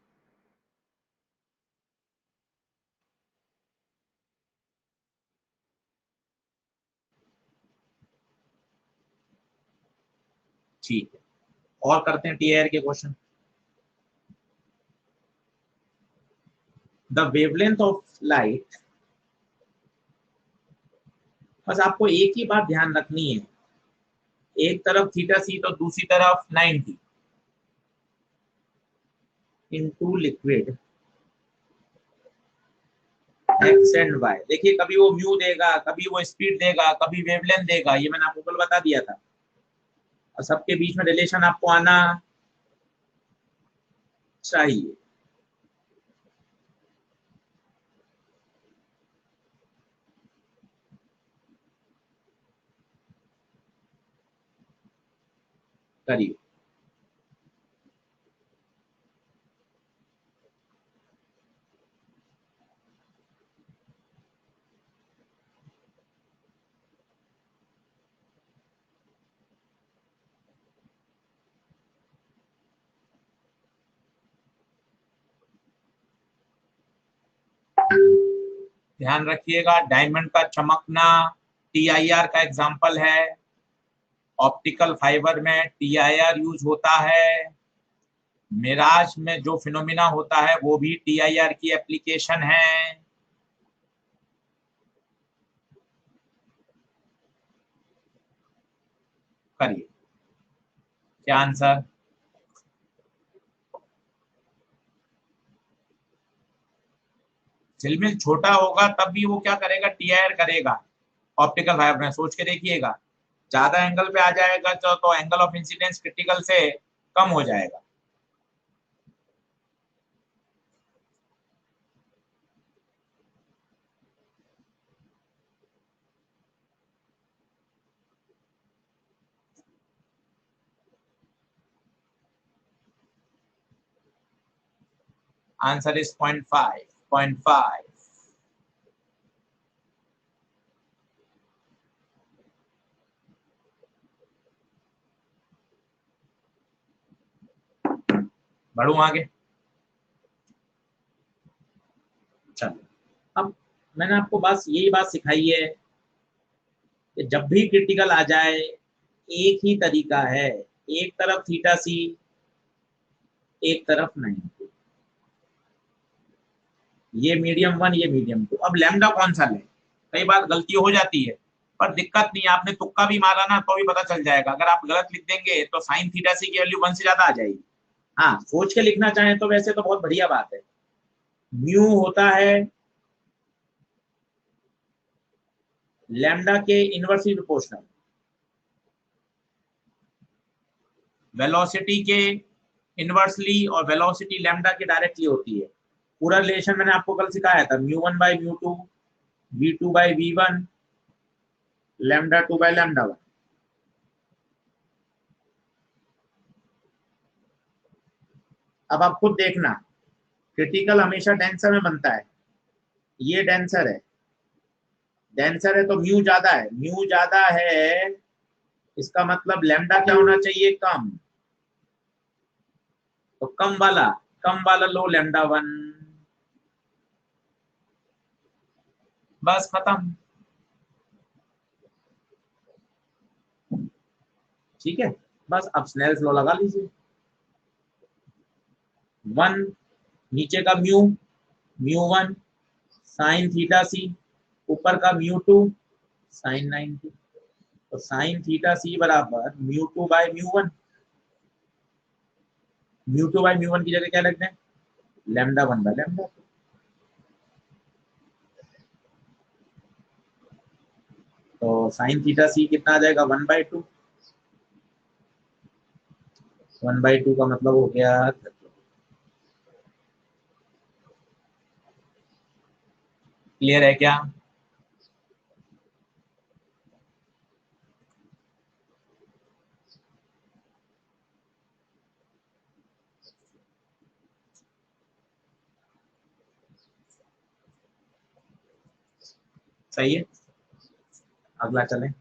ठीक है, और करते हैं टीआर के question. The wavelength of light, बस आपको एक ही बात ध्यान रखनी है, एक तरफ थीटा सी तो दूसरी तरफ 90 into liquid X and Y. देखिए कभी वो म्यू देगा, कभी वो स्पीड देगा, कभी वेवलेंथ देगा, ये मैंने आपको कल बता दिया था। और सबके बीच में रिलेशन आपको आना चाहिए। करिए, ध्यान रखिएगा डायमंड का चमकना टीआईआर का एग्जांपल है। ऑप्टिकल फाइबर में टीआईआर यूज होता है। मिराज में जो फिनोमिना होता है वो भी टीआईआर की एप्लीकेशन है। करिए, क्या आंसर। झिलमिल छोटा होगा तब भी वो क्या करेगा, टीआईआर करेगा। ऑप्टिकल फाइबर में सोच के देखिएगा, ज्यादा एंगल पे आ जाएगा तो एंगल ऑफ इंसिडेंस क्रिटिकल से कम हो जाएगा। Answer is 0.5 0.5। बढ़ू आगे। चलो, अब मैंने आपको बस यही बात सिखाई है कि जब भी क्रिटिकल आ जाए एक ही तरीका है, एक तरफ थीटा सी, एक तरफ नहीं। ये मीडियम 1, ये मीडियम 2। अब लैम्डा कौन सा ले? कई बार गलती हो जाती है, पर दिक्कत नहीं है, आपने तुक्का भी मारा ना तो भी पता चल जाएगा। अगर आप गलत लिख देंगे तो साइन थीटा सी की वैल्यू 1 से ज्यादा आ जाएगी। हाँ, सोच के लिखना चाहें तो वैसे तो बहुत बढ़िया बात है। म्यू होता है लैम्डा के इनवर्सली प्रोपोर्शनल, वेलोसिटी के इनवर्सली, और वेलोसिटी लैम्डा के डायरेक्टली होती है। पूरा रिलेशन मैंने आपको कल सिखाया था, μ1 by μ2, v2 by v1, lambda 2 by lambda 1। अब आप खुद देखना, क्रिटिकल हमेशा डेंसर में बनता है। ये डेंसर है, डेंसर है तो म्यू ज्यादा है, म्यू ज्यादा है इसका मतलब लैम्डा क्या होना चाहिए? कम। तो कम वाला लो लैम्डा 1, बस खत्म। ठीक है, बस अब स्नेल्स लॉ लगा लीजिए। 1 नीचे का म्यू, μ1 साइन थीटा सी, ऊपर का μ2 साइन 90। तो साइन थीटा सी बराबर μ2 बाई μ1। μ2 बाई μ1 की जगह क्या लिखते हैं? Lambda 1 by lambda 2। तो साइन थीटा सी कितना आ जाएगा? 1/2। 1/2 का मतलब हो गया, क्लियर है क्या? सही है, अगला चलें।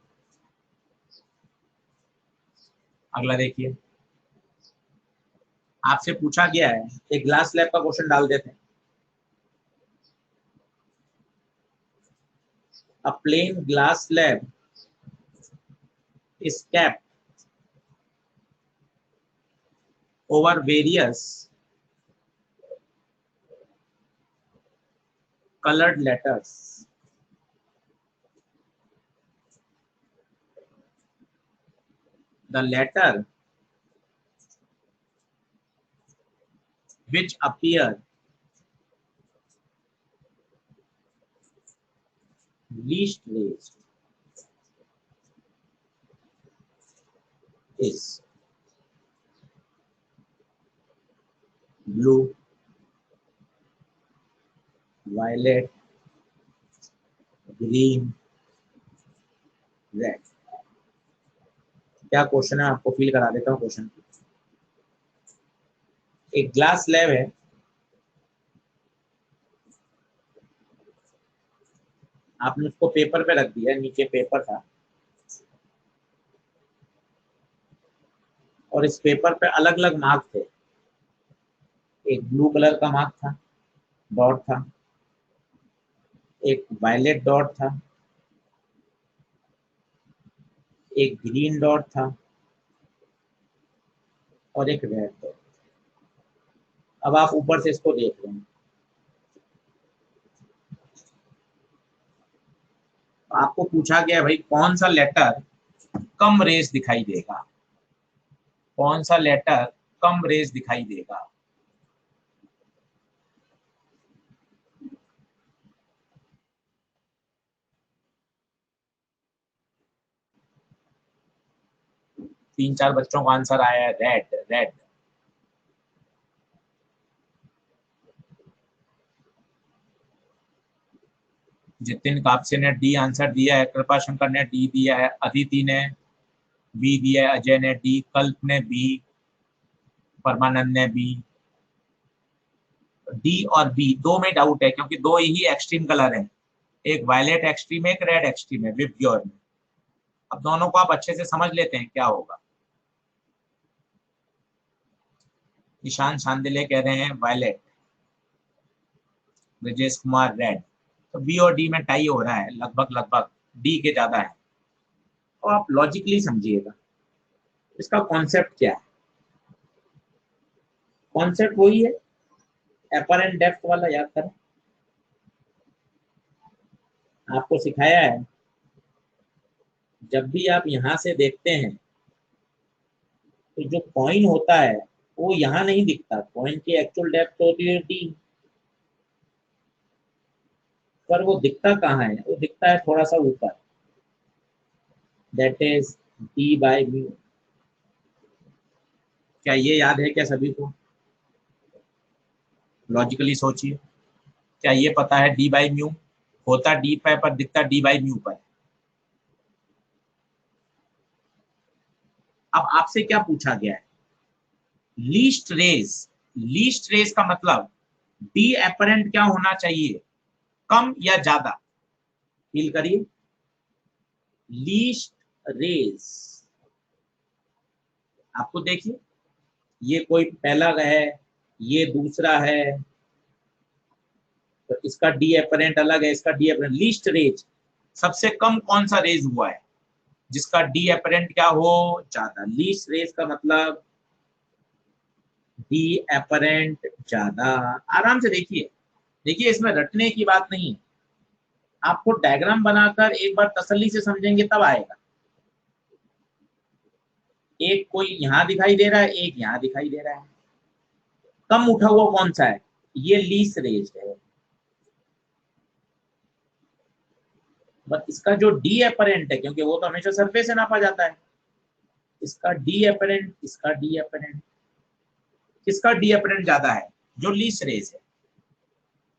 अगला देखिए, आपसे पूछा गया है, एक ग्लास स्लैब का क्वेश्चन डाल देते हैं। A plain glass slab is kept over various colored letters. The letter which appear least raised is blue, violet, green, red. क्या क्वेश्चन है, आपको फील करा देता हूँ क्वेश्चन। एक ग्लास स्लैब है, आपने उसको पेपर पे रख दिया, नीचे पेपर था, और इस पेपर पे अलग अलग मार्क थे। एक ब्लू कलर का मार्क था, डॉट था, एक वायलेट डॉट था, एक ग्रीन डॉट था, और एक रेड डॉट। अब आप ऊपर से इसको देख रहे हैं, आपको पूछा गया भाई कौन सा लेटर कम रेस दिखाई देगा, कौन सा लेटर कम रेस दिखाई देगा। तीन चार बच्चों का आंसर आया है रेड, रेड। जितिन कापसे ने डी आंसर दिया है, कृपा शंकर ने डी दिया है, अदिति ने बी दिया है, अजय ने डी, कल्प ने बी, परमानंद ने बी। डी और बी दो में डाउट है, क्योंकि दो ही एक्सट्रीम कलर है, एक वायलेट एक्सट्रीम है, एक रेड एक्सट्रीम है, विव ग्योर में। अब दोनों को आप अच्छे से समझ लेते हैं क्या होगा। निशान शांदिले कह रहे हैं वायलेट, ब्रजेश कुमार रेड। तो बी और डी में टाई हो रहा है, लगभग लगभग डी के ज्यादा है। और आप लॉजिकली समझिएगा इसका कॉन्सेप्ट क्या है। कॉन्सेप्ट वही है अपरेंट डेप्थ वाला, याद करें आपको सिखाया है। जब भी आप यहां से देखते हैं तो जो कॉइन होता है वो यहाँ नहीं दिखता, कॉइन की एक्चुअल डेप्थ होती है डी, पर वो दिखता कहाँ है, वो दिखता है थोड़ा सा ऊपर, that is D by mu. क्या ये याद है क्या सभी को? लॉजिकली सोचिए, क्या ये पता है डी बाई म्यू होता डी पे पर दिखता डी बाई म्यू पर? अब आपसे क्या पूछा गया है? लीस्ट रेज, लीस्ट रेज का मतलब डी एपरेंट क्या होना चाहिए, कम या ज्यादा? फील करिए, लीस्ट रेज। आपको देखिए ये कोई पहला है, ये दूसरा है, तो इसका डी एपरेंट अलग है, इसका डी एपरेंट। लीस्ट रेज सबसे कम कौन सा रेज हुआ है जिसका डी एपरेंट क्या हो, ज्यादा। लीस्ट रेज का मतलब डी एपरेंट ज्यादा। आराम से देखिए, देखिए इसमें रटने की बात नहीं है, आपको डायग्राम बनाकर एक बार तसल्ली से समझेंगे तब आएगा। एक कोई यहां दिखाई दे रहा है, एक यहां दिखाई दे रहा है, कम उठा हुआ कौन सा है, ये लीस्ट रेज है। बट इसका जो डी एपरेंट है, क्योंकि वो तो हमेशा सरफेस से नापा जाता है, इसका डी एपरेंट, इसका डी एपरेंट, किसका डी एपरेंट ज्यादा है, जो लीस्ट रेज है।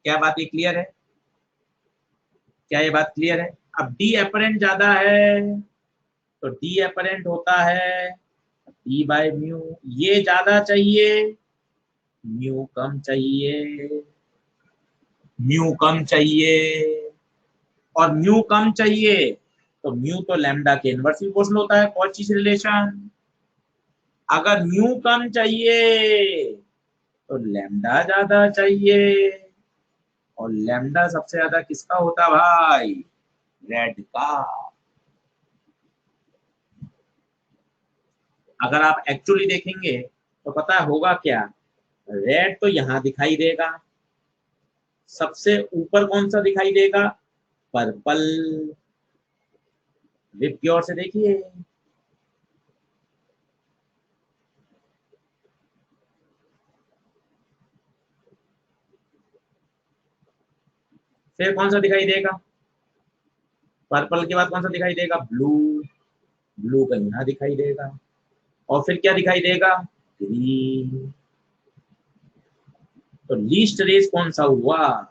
क्या बात ये क्लियर है? क्या ये बात क्लियर है? अब डी एपरेंट ज्यादा है तो डी एपरेंट होता है डी बाय म्यू, ये ज्यादा चाहिए, म्यू कम चाहिए, म्यू कम चाहिए। और म्यू कम चाहिए तो म्यू तो लैम्डा के इनवर्स प्रोपोर्शनल होता है, कॉची से रिलेशन। अगर म्यू कम चाहिए तो लैम्डा ज्यादा चाहिए, और लैम्डा सबसे ज्यादा किसका होता भाई, रेड का। अगर आप एक्चुअली देखेंगे तो पता होगा क्या, रेड तो यहां दिखाई देगा, सबसे ऊपर कौन सा दिखाई देगा, पर्पल। विप की ओर से देखिए, फिर कौन सा दिखाई देगा, पर्पल के बाद कौन सा दिखाई देगा, ब्लू। ब्लू का यहाँ दिखाई देगा, और फिर क्या दिखाई देगा, ग्रीन। तो लीस्ट रेज कौन सा हुआ,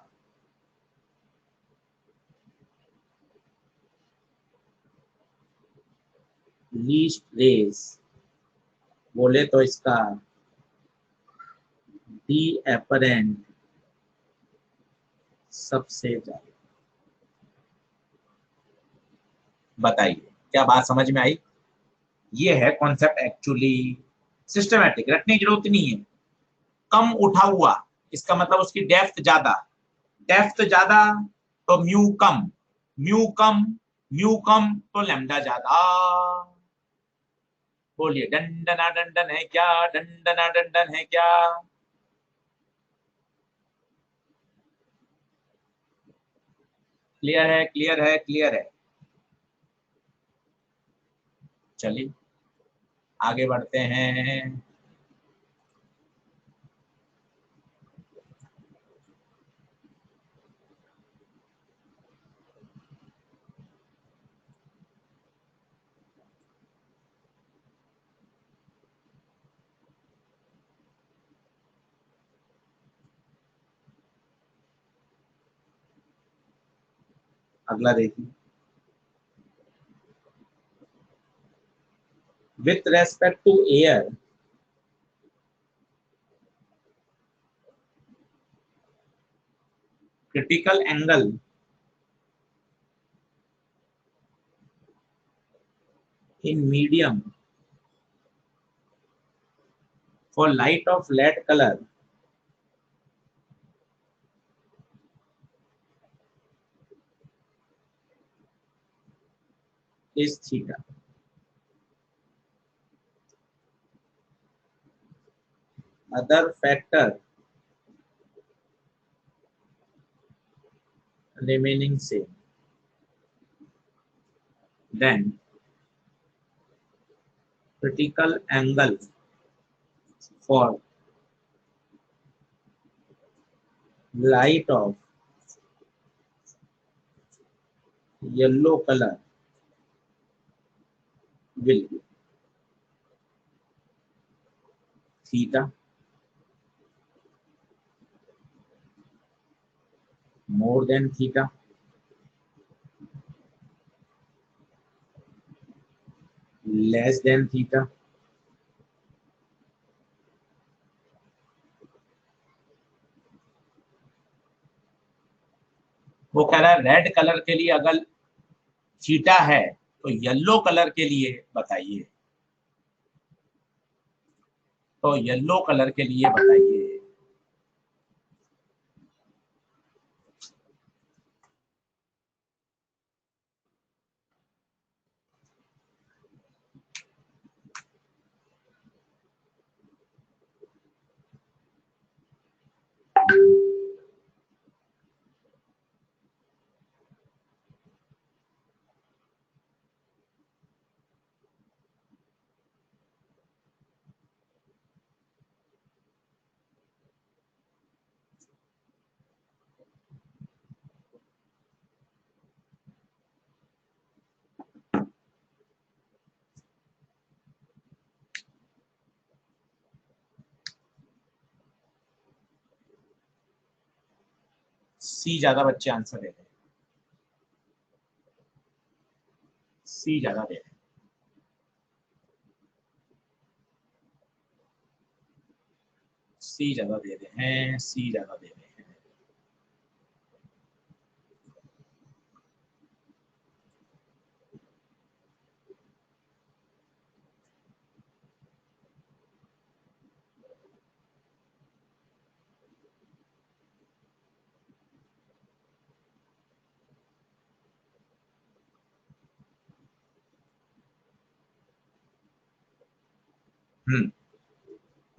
लीस्ट रेज बोले तो इसका डी एपरेंट सबसे ज्यादा। बताइए क्या बात समझ में आई? ये है कॉन्सेप्ट एक्चुअली, सिस्टमैटिक, रटने की जरूरत नहीं है। कम उठा हुआ इसका मतलब उसकी डेप्थ ज्यादा, डेप्थ ज्यादा तो म्यू कम, म्यू कम, म्यू कम तो लैम्डा ज्यादा। बोलिए डंडना डंडन है क्या, डंडना डंडन है क्या? क्लियर है, क्लियर है, क्लियर है। चलिए आगे बढ़ते हैं। अगला देखिए, with respect to air critical angle in medium for light of lead color is theta। other factor remaining same, then critical angle for light of yellow color will be theta more than theta less than theta वो कह रहा है red colour के लिए अगर theta है तो yellow colour के लिए बताइए, तो येलो कलर के लिए बताइए। सी ज्यादा बच्चे आंसर दे रहे हैं, सी ज्यादा दे रहे हैं, सी ज्यादा दे रहे हैं, सी ज्यादा दे रहे हैं।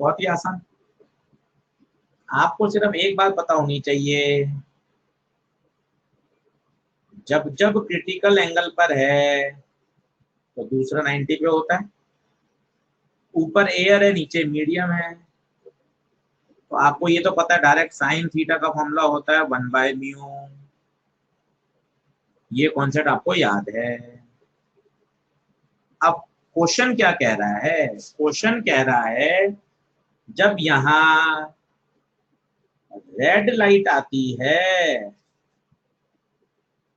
बहुत ही आसान। आपको सिर्फ एक बात पता होनी चाहिए, जब जब क्रिटिकल एंगल पर है तो दूसरा 90 पे होता है, ऊपर एयर है नीचे मीडियम है, तो आपको ये तो पता है डायरेक्ट साइन थीटा का फॉर्मूला होता है 1/μ, ये कॉन्सेप्ट आपको याद है। अब क्वेश्चन क्या कह रहा है, क्वेश्चन कह रहा है जब यहां रेड लाइट आती है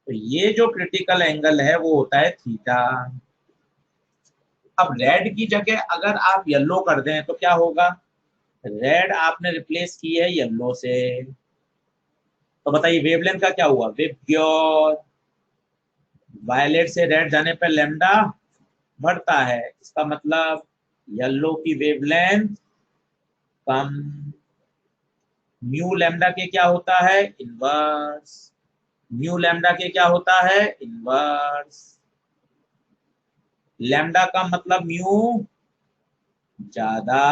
तो ये जो क्रिटिकल एंगल है वो होता है थीटा। अब रेड की जगह अगर आप येलो कर दें तो क्या होगा, रेड आपने रिप्लेस की है येलो से, तो बताइए वेवलेंथ का क्या हुआ, विबग्योर। वायलेट से रेड जाने पर लैम्डा बढ़ता है, इसका मतलब येलो की वेवलेंथ कम। म्यू लैम्डा के क्या होता है, इनवर्स। म्यू लैम्डा के क्या होता है, इनवर्स। लैम्डा का मतलब म्यू ज्यादा,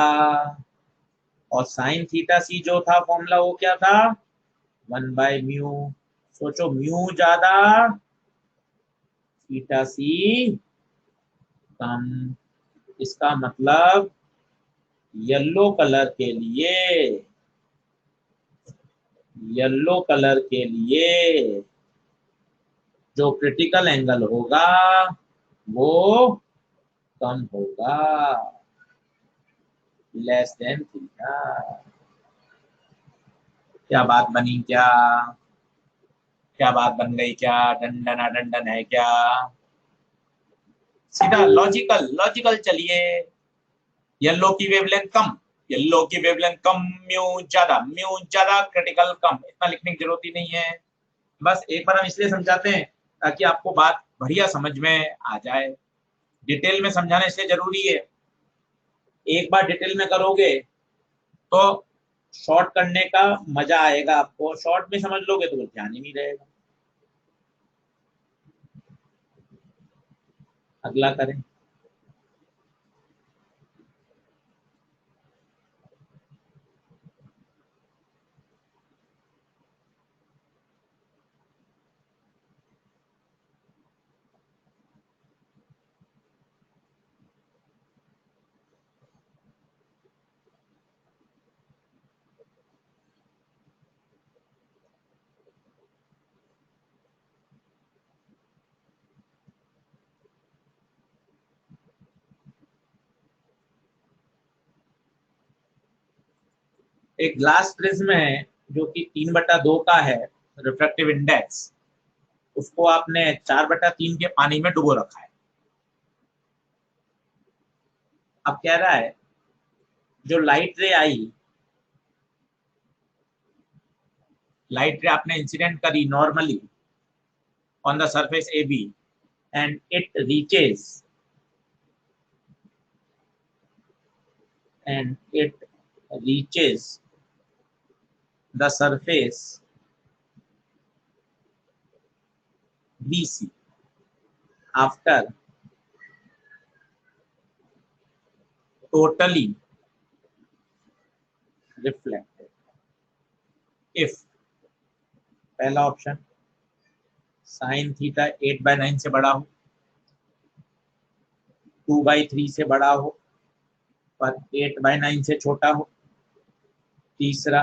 और साइन थीटा सी जो था फॉर्मूला वो क्या था, 1/μ। सोचो म्यू ज्यादा थीटा सी कम, इसका मतलब येलो कलर के लिए, येलो कलर के लिए जो क्रिटिकल एंगल होगा वो कम होगा, लेस देन थीटा। क्या बात बनी, क्या क्या बात बन गई, क्या डंडना डंडन है क्या, सीधा लॉजिकल लॉजिकल चलिए। येलो की वेवलेंथ कम, येलो की वेवलेंथ कम, म्यू ज्यादा क्रिटिकल कम, इतना लिखने की जरूरत ही नहीं है। बस एक बार हम इसलिए समझाते हैं ताकि आपको बात बढ़िया समझ में आ जाए। डिटेल में समझाना इसलिए जरूरी है, एक बार डिटेल में करोगे तो शॉर्ट करने का मजा आएगा आपको, शॉर्ट में समझ लोगे तो ध्यान ही नहीं रहेगा। अगला करें। एक ग्लास प्रिज्म है जो कि 3/2 का है रिफ्रैक्टिव इंडेक्स, उसको आपने 4/3 के पानी में डुबो रखा है। अब कह रहा है जो लाइट रे आई, लाइट रे आपने इंसिडेंट करी normally on the surface A B and it reaches the surface BC after totally reflected if पहला ऑप्शन साइन थीटा 8/9 से बड़ा हो, 2/3 से बड़ा हो पर 8/9 से छोटा हो, तीसरा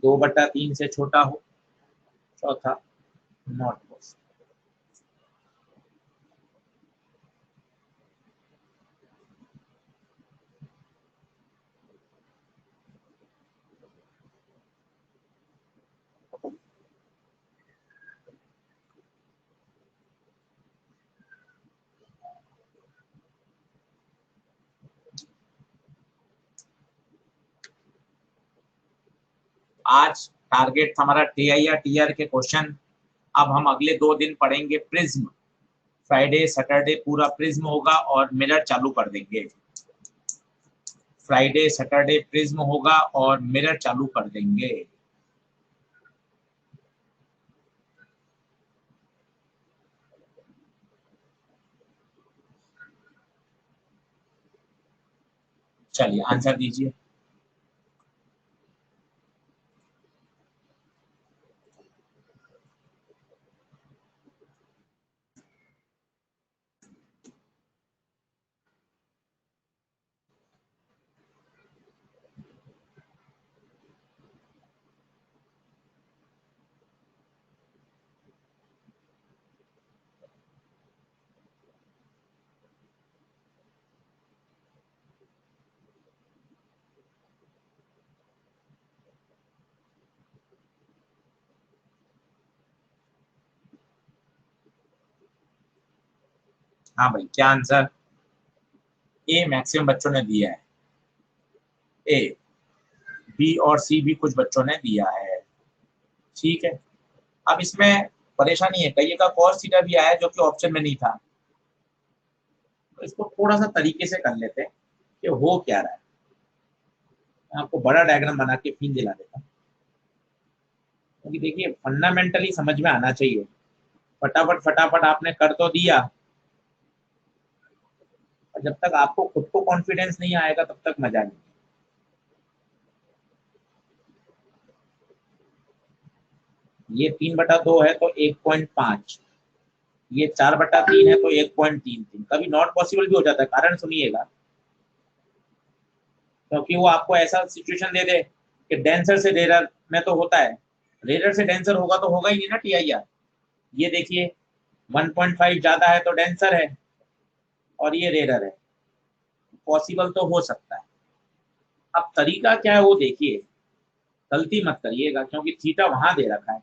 2/3 से छोटा हो, चौथा नॉट पॉसिबल। आज टारगेट था हमारा टीआई या टीआर के क्वेश्चन। अब हम अगले 2 दिन पढ़ेंगे प्रिज्म, फ्राइडे सैटरडे पूरा प्रिज्म होगा और मिरर चालू कर देंगे। फ्राइडे सैटरडे प्रिज्म होगा और मिरर चालू कर देंगे। चलिए आंसर दीजिए। हाँ भाई, क्या आंसर? ए मैक्सिमम बच्चों ने दिया है। ए, बी और सी भी कुछ बच्चों ने दिया है। ठीक है, अब इसमें परेशानी है, कई का कॉस थीटा भी आया जो कि ऑप्शन में नहीं था। तो इसको थोड़ा सा तरीके से कर लेते हैं कि हो क्या रहा है। मैं आपको बड़ा डायग्राम बना के फिर दिला देता हूँ, क्योंकि देखिए फंडामेंटली समझ में आना चाहिए। फटाफट फटाफट आपने कर तो दिया, और जब तक आपको खुद को कॉन्फिडेंस नहीं आएगा तब तक मजा नहीं। ये 3/2 है तो 1.5, ये 4/3 है तो 1.33। कभी नॉट पॉसिबल भी हो जाता है, कारण सुनिएगा। क्योंकि वो आपको ऐसा सिचुएशन दे दे कि डेंसर से रेरर में तो होता है, रेरर से डेंसर होगा तो होगा ही नहीं ना टीआईआर। ये देखिए 1.5 ज्यादा है तो डेंसर है और ये रेरर है, पॉसिबल तो हो सकता है। अब तरीका क्या है वो देखिए, गलती मत करिएगा क्योंकि थीटा वहां दे रखा है।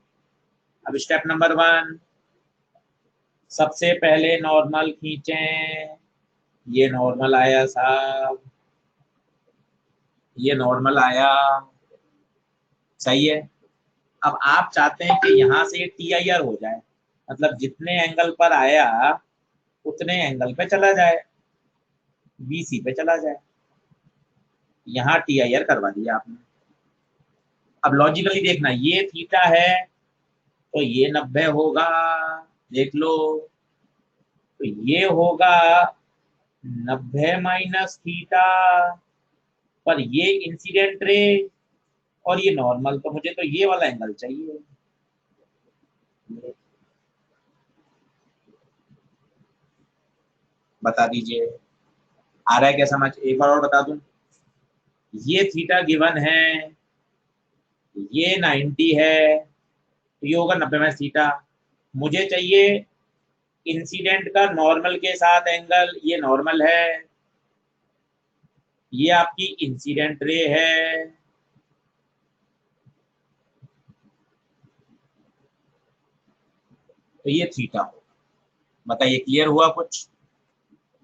अब स्टेप नंबर 1, सबसे पहले नॉर्मल खींचें। ये नॉर्मल आया साहब, ये नॉर्मल आया, सही है। अब आप चाहते हैं कि यहाँ से ये टीआईआर हो जाए, मतलब जितने एंगल पर आया उतने एंगल पे चला जाए, बीसी पे चला जाए। यहाँ टीआईआर करवा दिया आपने। अब लॉजिकली देखना, ये थीटा है तो ये 90 होगा, देख लो। तो ये होगा 90 माइनस थीटा, पर ये इंसिडेंट रे और ये नॉर्मल, तो मुझे तो ये वाला एंगल चाहिए। बता दीजिए, आ रहा है क्या समझ? एक बार और बता दूं, ये थीटा गिवन है, ये 90 है तो ये होगा 90 माइनस थीटा। मुझे चाहिए इंसिडेंट का नॉर्मल के साथ एंगल, ये नॉर्मल है, ये आपकी इंसिडेंट रे है, तो ये थीटा होगा। बताइए क्लियर हुआ कुछ?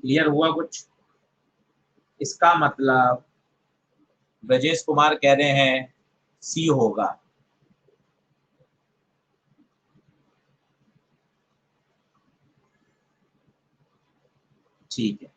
क्लियर हुआ कुछ? इसका मतलब ब्रजेश कुमार कह रहे हैं सी होगा। ठीक है।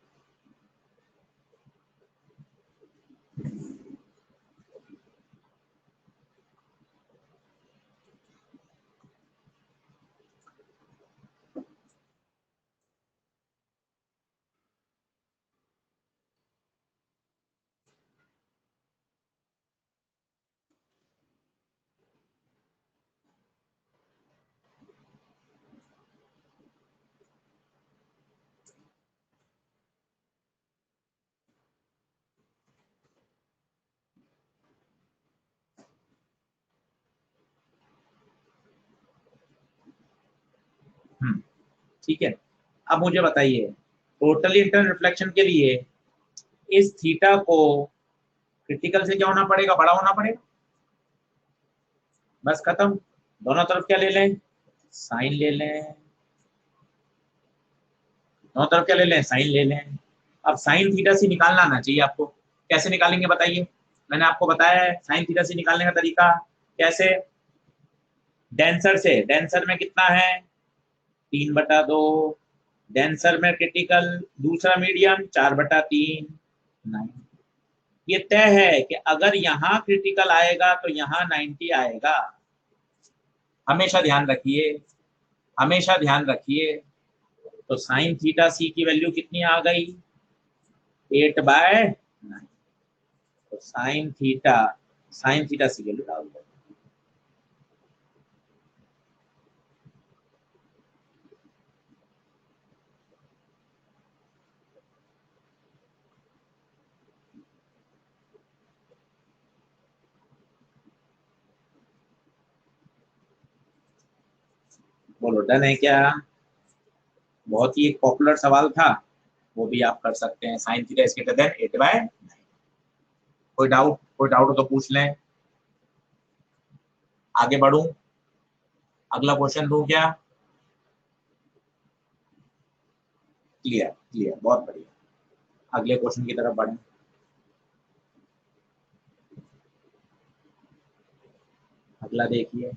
ठीक है। अब मुझे बताइए, टोटल इंटरनल रिफ्लेक्शन के लिए इस थीटा को क्रिटिकल से क्या होना पड़ेगा? बड़ा होना पड़ेगा। बस खत्म। दोनों तरफ क्या ले लें? साइन ले लें। दोनों तरफ क्या ले लें? साइन ले लें। अब साइन थीटा से निकालना आना चाहिए आपको। कैसे निकालेंगे बताइए? मैंने आपको बताया है साइन थीटा से निकालने का तरीका। कैसे? डेंसर से। डेंसर में कितना है? 3/2। डेंसर में क्रिटिकल, दूसरा मीडियम 4/3। 9। ये तय है कि अगर यहाँ क्रिटिकल आएगा तो यहाँ 90 आएगा। हमेशा ध्यान रखिए, हमेशा ध्यान रखिए। तो साइन थीटा सी की वैल्यू कितनी आ गई? 8/9। तो साइन थीटा सी वैल्यू डाल दो। बोलो डन है क्या? बहुत ही एक पॉपुलर सवाल था, वो भी आप कर सकते हैं। Sign theta is greater than 8/9। कोई डाउट? कोई डाउट हो तो पूछ लें। आगे बढ़ूं? अगला क्वेश्चन दूं क्या? क्लियर, क्लियर, बहुत बढ़िया। अगले क्वेश्चन की तरफ बढ़ें। अगला देखिए,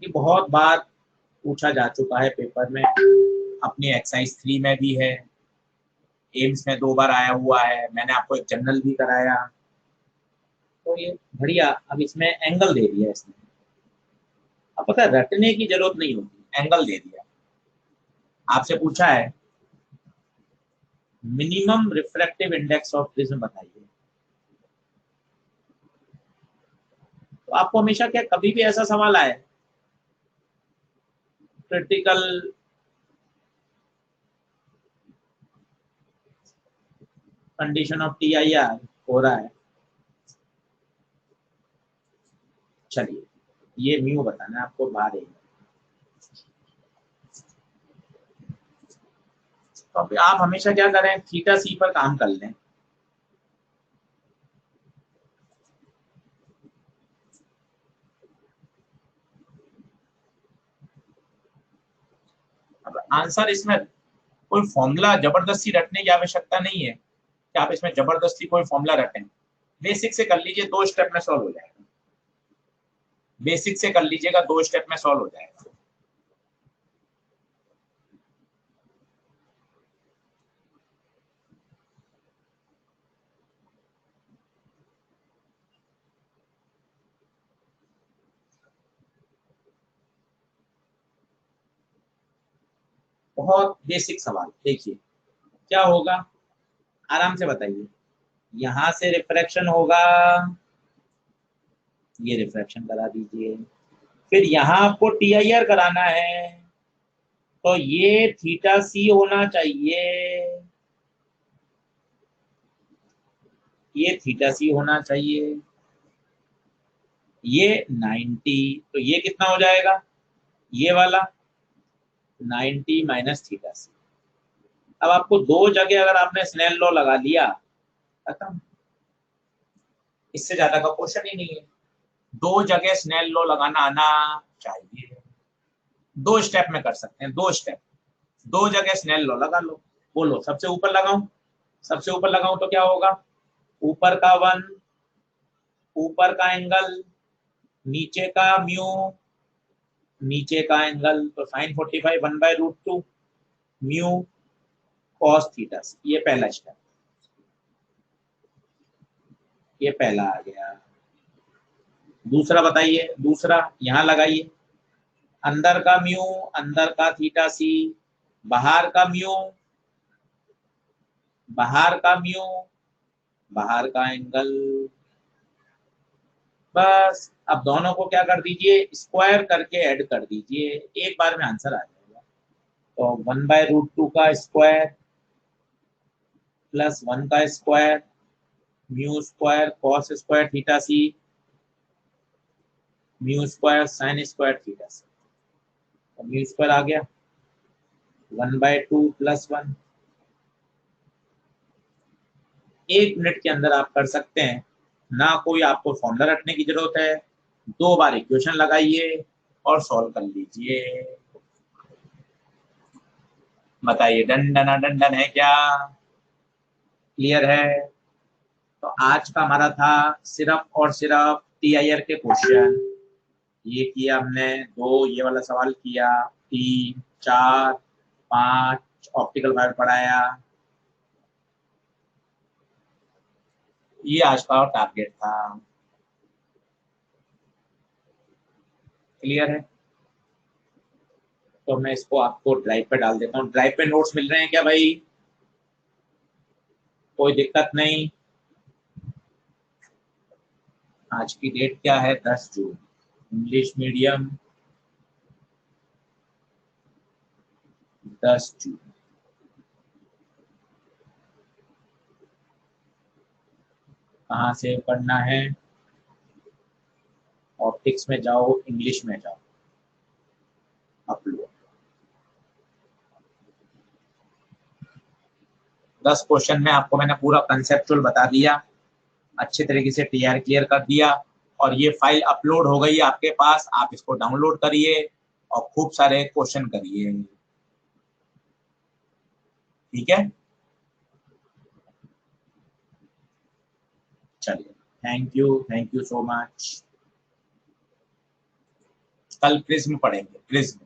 ये बहुत बार पूछा जा चुका है पेपर में, अपनी एक्सरसाइज 3 में भी है, एम्स में 2 बार आया हुआ है, मैंने आपको एक जनरल भी कराया। तो ये बढ़िया। अब इसमें एंगल दे दिया इसने। अब पता है रटने की जरूरत नहीं होती, एंगल दे दिया। आपसे पूछा है minimum refractive index of prism बताइए। तो आपको हमेशा क्या कभी भी ऐसा सवाल आए क्रिटिकल कंडीशन ऑफ TIR हो रहा है, चलिए ये म्यू बताना है आपको बाहर है। तो अब आप हमेशा क्या करें, थीटा सी पर काम कर लें। अब आंसर इसमें कोई फॉर्मूला जबरदस्ती रटने की आवश्यकता नहीं है कि आप इसमें जबरदस्ती कोई फॉर्मूला रटें। बेसिक से कर लीजिए, 2 स्टेप में सॉल्व हो जाएगा। बेसिक से कर लीजिएगा, 2 स्टेप में सॉल्व हो जाएगा। बहुत बेसिक सवाल। देखिए क्या होगा, आराम से बताइए। यहां से रिफ्रैक्शन होगा, ये रिफ्रैक्शन करा दीजिए। फिर यहाँ आपको TIR कराना है, तो ये थीटा सी होना चाहिए, ये थीटा सी होना चाहिए, ये 90। तो ये कितना हो जाएगा? ये वाला 90 माइनस थीटा सी। अब आपको दो जगह अगर आपने स्नेल लॉ लगा लिया खत्म, इससे ज्यादा का क्वेश्चन ही नहीं है। दो जगह स्नेल लॉ लगाना आना चाहिए। दो स्टेप में कर सकते हैं, दो स्टेप, दो जगह स्नेल लॉ लगा लो। बोलो सबसे ऊपर लगाऊं, सबसे ऊपर लगाऊं तो क्या होगा, ऊपर का 1, ऊपर का एंगल, नीचे का म्यू, नीचे का एंगल, तो साइन 45 1/√2 म्यू कॉस थीटा। ये पहला स्टेप, ये पहला आ गया। दूसरा बताइए, दूसरा यहां लगाइए, अंदर का म्यू, अंदर का थीटा सी, बाहर का म्यू, बाहर का म्यू, बाहर का एंगल। बस अब दोनों को क्या कर दीजिए, स्क्वायर करके ऐड कर दीजिए, एक बार में आंसर आ जाएगा। तो 1/√2 का स्क्वायर प्लस 1 का square mu square cos square theta C, mu square sine square theta C. तो म्यू स्क्वायर आ गया 1/2 + 1। 1 मिनट के अंदर आप कर सकते हैं, ना कोई आपको फॉर्मूला रटने की जरूरत है। 2 बार इक्वेशन लगाइए और सॉल्व कर लीजिए। बताइए डन डना डन है क्या, क्लियर है? तो आज का हमारा था सिर्फ और सिर्फ टीआईआर के क्वेश्चन। ये किया हमने, 2 ये वाला सवाल किया, 3 4 5 ऑप्टिकल फाइबर पढ़ाया। ये आज का टारगेट था, क्लियर है? तो मैं इसको आपको ड्राइव पे डाल देता हूँ। ड्राइव पे नोट्स मिल रहे हैं क्या भाई? कोई दिक्कत नहीं। आज की डेट क्या है, 10 जून। इंग्लिश मीडियम 10 जून। कहाँ से पढ़ना है? ऑप्टिक्स में जाओ, इंग्लिश में जाओ, अपलोड। 10 क्वेश्चन में आपको मैंने पूरा कंसेप्चुअल बता दिया, अच्छे तरीके से टीआर क्लियर कर दिया, और ये फाइल अपलोड हो गई आपके पास। आप इसको डाउनलोड करिए और खूब सारे क्वेश्चन करिए, ठीक है? चलिए, थैंक यू सो मच। कल प्रिज्म पढ़ेंगे, प्रिज्म।